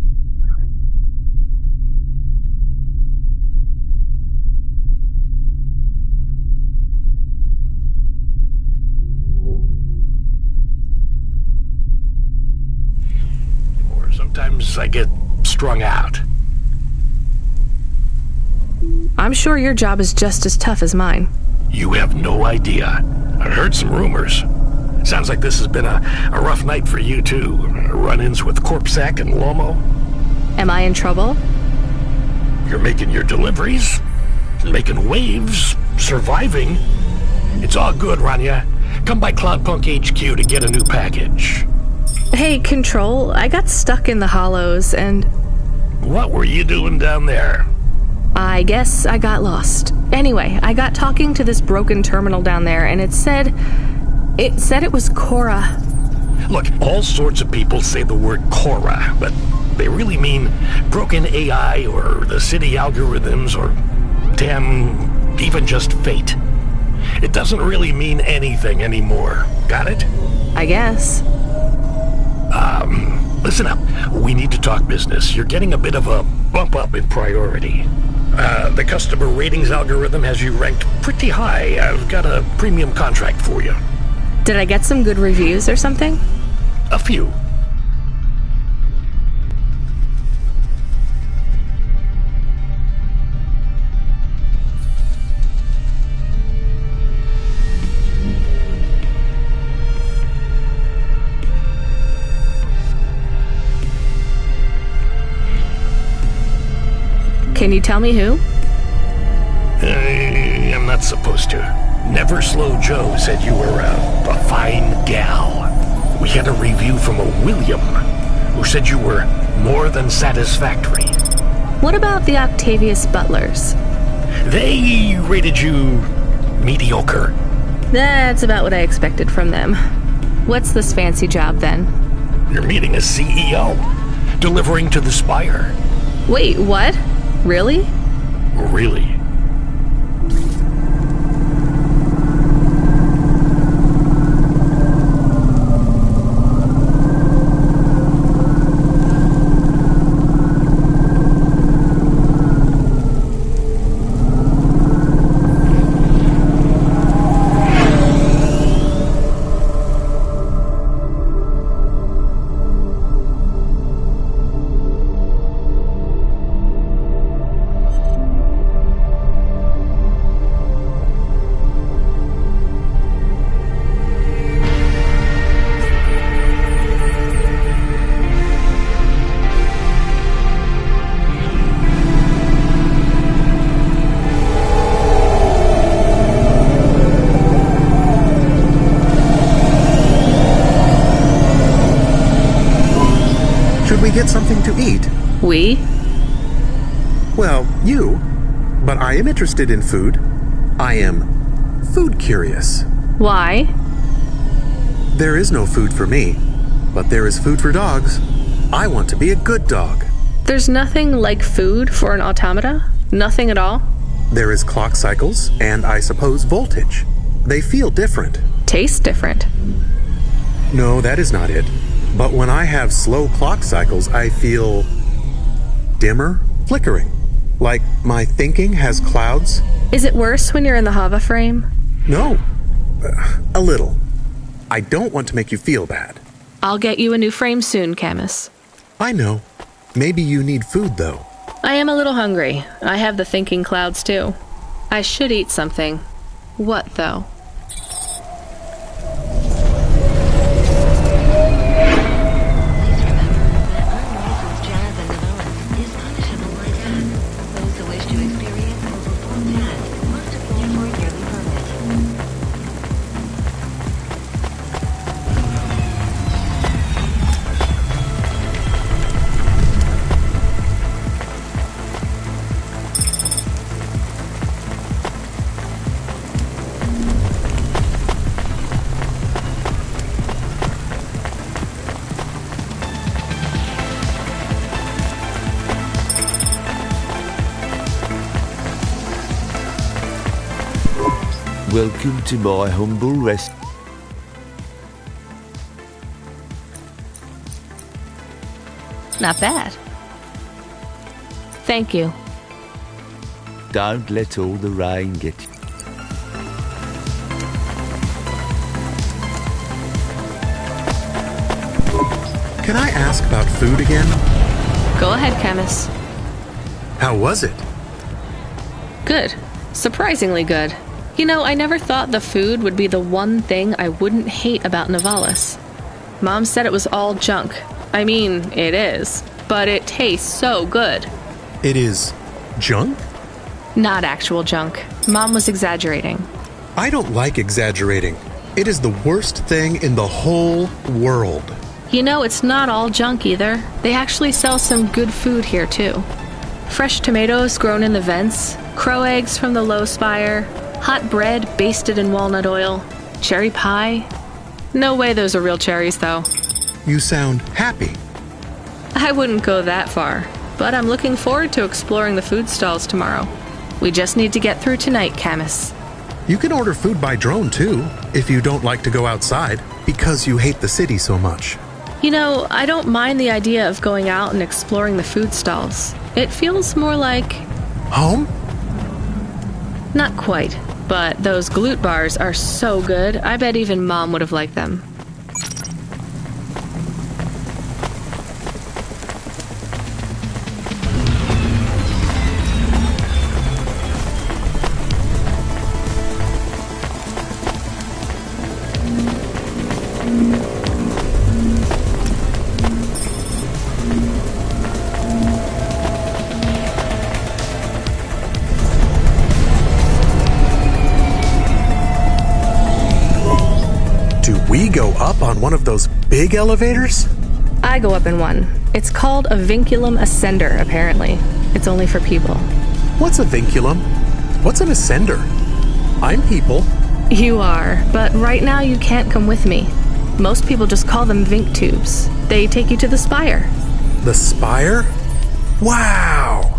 Or sometimes I get strung out. I'm sure your job is just as tough as mine. You have no idea. I heard some rumors. Sounds like this has been a rough night for you, too. Run-ins with Corpsec and Lomo. Am I in trouble? You're making your deliveries, making waves, surviving. It's all good, Rania. Come by Cloudpunk HQ to get a new package. Hey, Control, I got stuck in the hollows and... What were you doing down there? I guess I got lost. Anyway, I got talking to this broken terminal down there, and it said it was Cora. Look, all sorts of people say the word Cora, but they really mean broken AI or the city algorithms or, damn, even just fate. It doesn't really mean anything anymore. Got it? I guess. Listen up. We need to talk business. You're getting a bit of a bump up in priority. The customer ratings algorithm has you ranked pretty high. I've got a premium contract for you. Did I get some good reviews or something? A few. Can you tell me who? I'm not supposed to. Never Slow Joe said you were a fine gal. We had a review from a William, who said you were more than satisfactory. What about the Octavius Butlers? They rated you mediocre. That's about what I expected from them. What's this fancy job, then? You're meeting a CEO, delivering to the Spire. Wait, what? Really? Really? Should we get something to eat? We? Well, you. But I am interested in food. I am food curious. Why? There is no food for me, but there is food for dogs. I want to be a good dog. There's nothing like food for an automata? Nothing at all? There is clock cycles, and I suppose voltage. They feel different. Taste different. No, that is not it. But when I have slow clock cycles, I feel dimmer, flickering. Like my thinking has clouds. Is it worse when you're in the Hava frame? No, a little. I don't want to make you feel bad. I'll get you a new frame soon, Camus. I know. Maybe you need food, though. I am a little hungry. I have the thinking clouds, too. I should eat something. What, though? Welcome to my humble rest. Not bad. Thank you. Don't let all the rain get you. Can I ask about food again? Go ahead, Chemist. How was it? Good. Surprisingly good. You know, I never thought the food would be the one thing I wouldn't hate about Nivalis. Mom said it was all junk. I mean, it is. But it tastes so good. It is junk? Not actual junk. Mom was exaggerating. I don't like exaggerating. It is the worst thing in the whole world. You know, it's not all junk either. They actually sell some good food here, too. Fresh tomatoes grown in the vents, crow eggs from the low spire, hot bread basted in walnut oil, cherry pie. No way those are real cherries, though. You sound happy. I wouldn't go that far, but I'm looking forward to exploring the food stalls tomorrow. We just need to get through tonight, Camus. You can order food by drone, too, if you don't like to go outside, because you hate the city so much. You know, I don't mind the idea of going out and exploring the food stalls. It feels more like... home? Not quite, but those glute bars are so good, I bet even Mom would have liked them. We go up on one of those big elevators? I go up in one. It's called a vinculum ascender, apparently. It's only for people. What's a vinculum? What's an ascender? I'm people. You are, but right now you can't come with me. Most people just call them Vink tubes. They take you to the spire. The spire? Wow!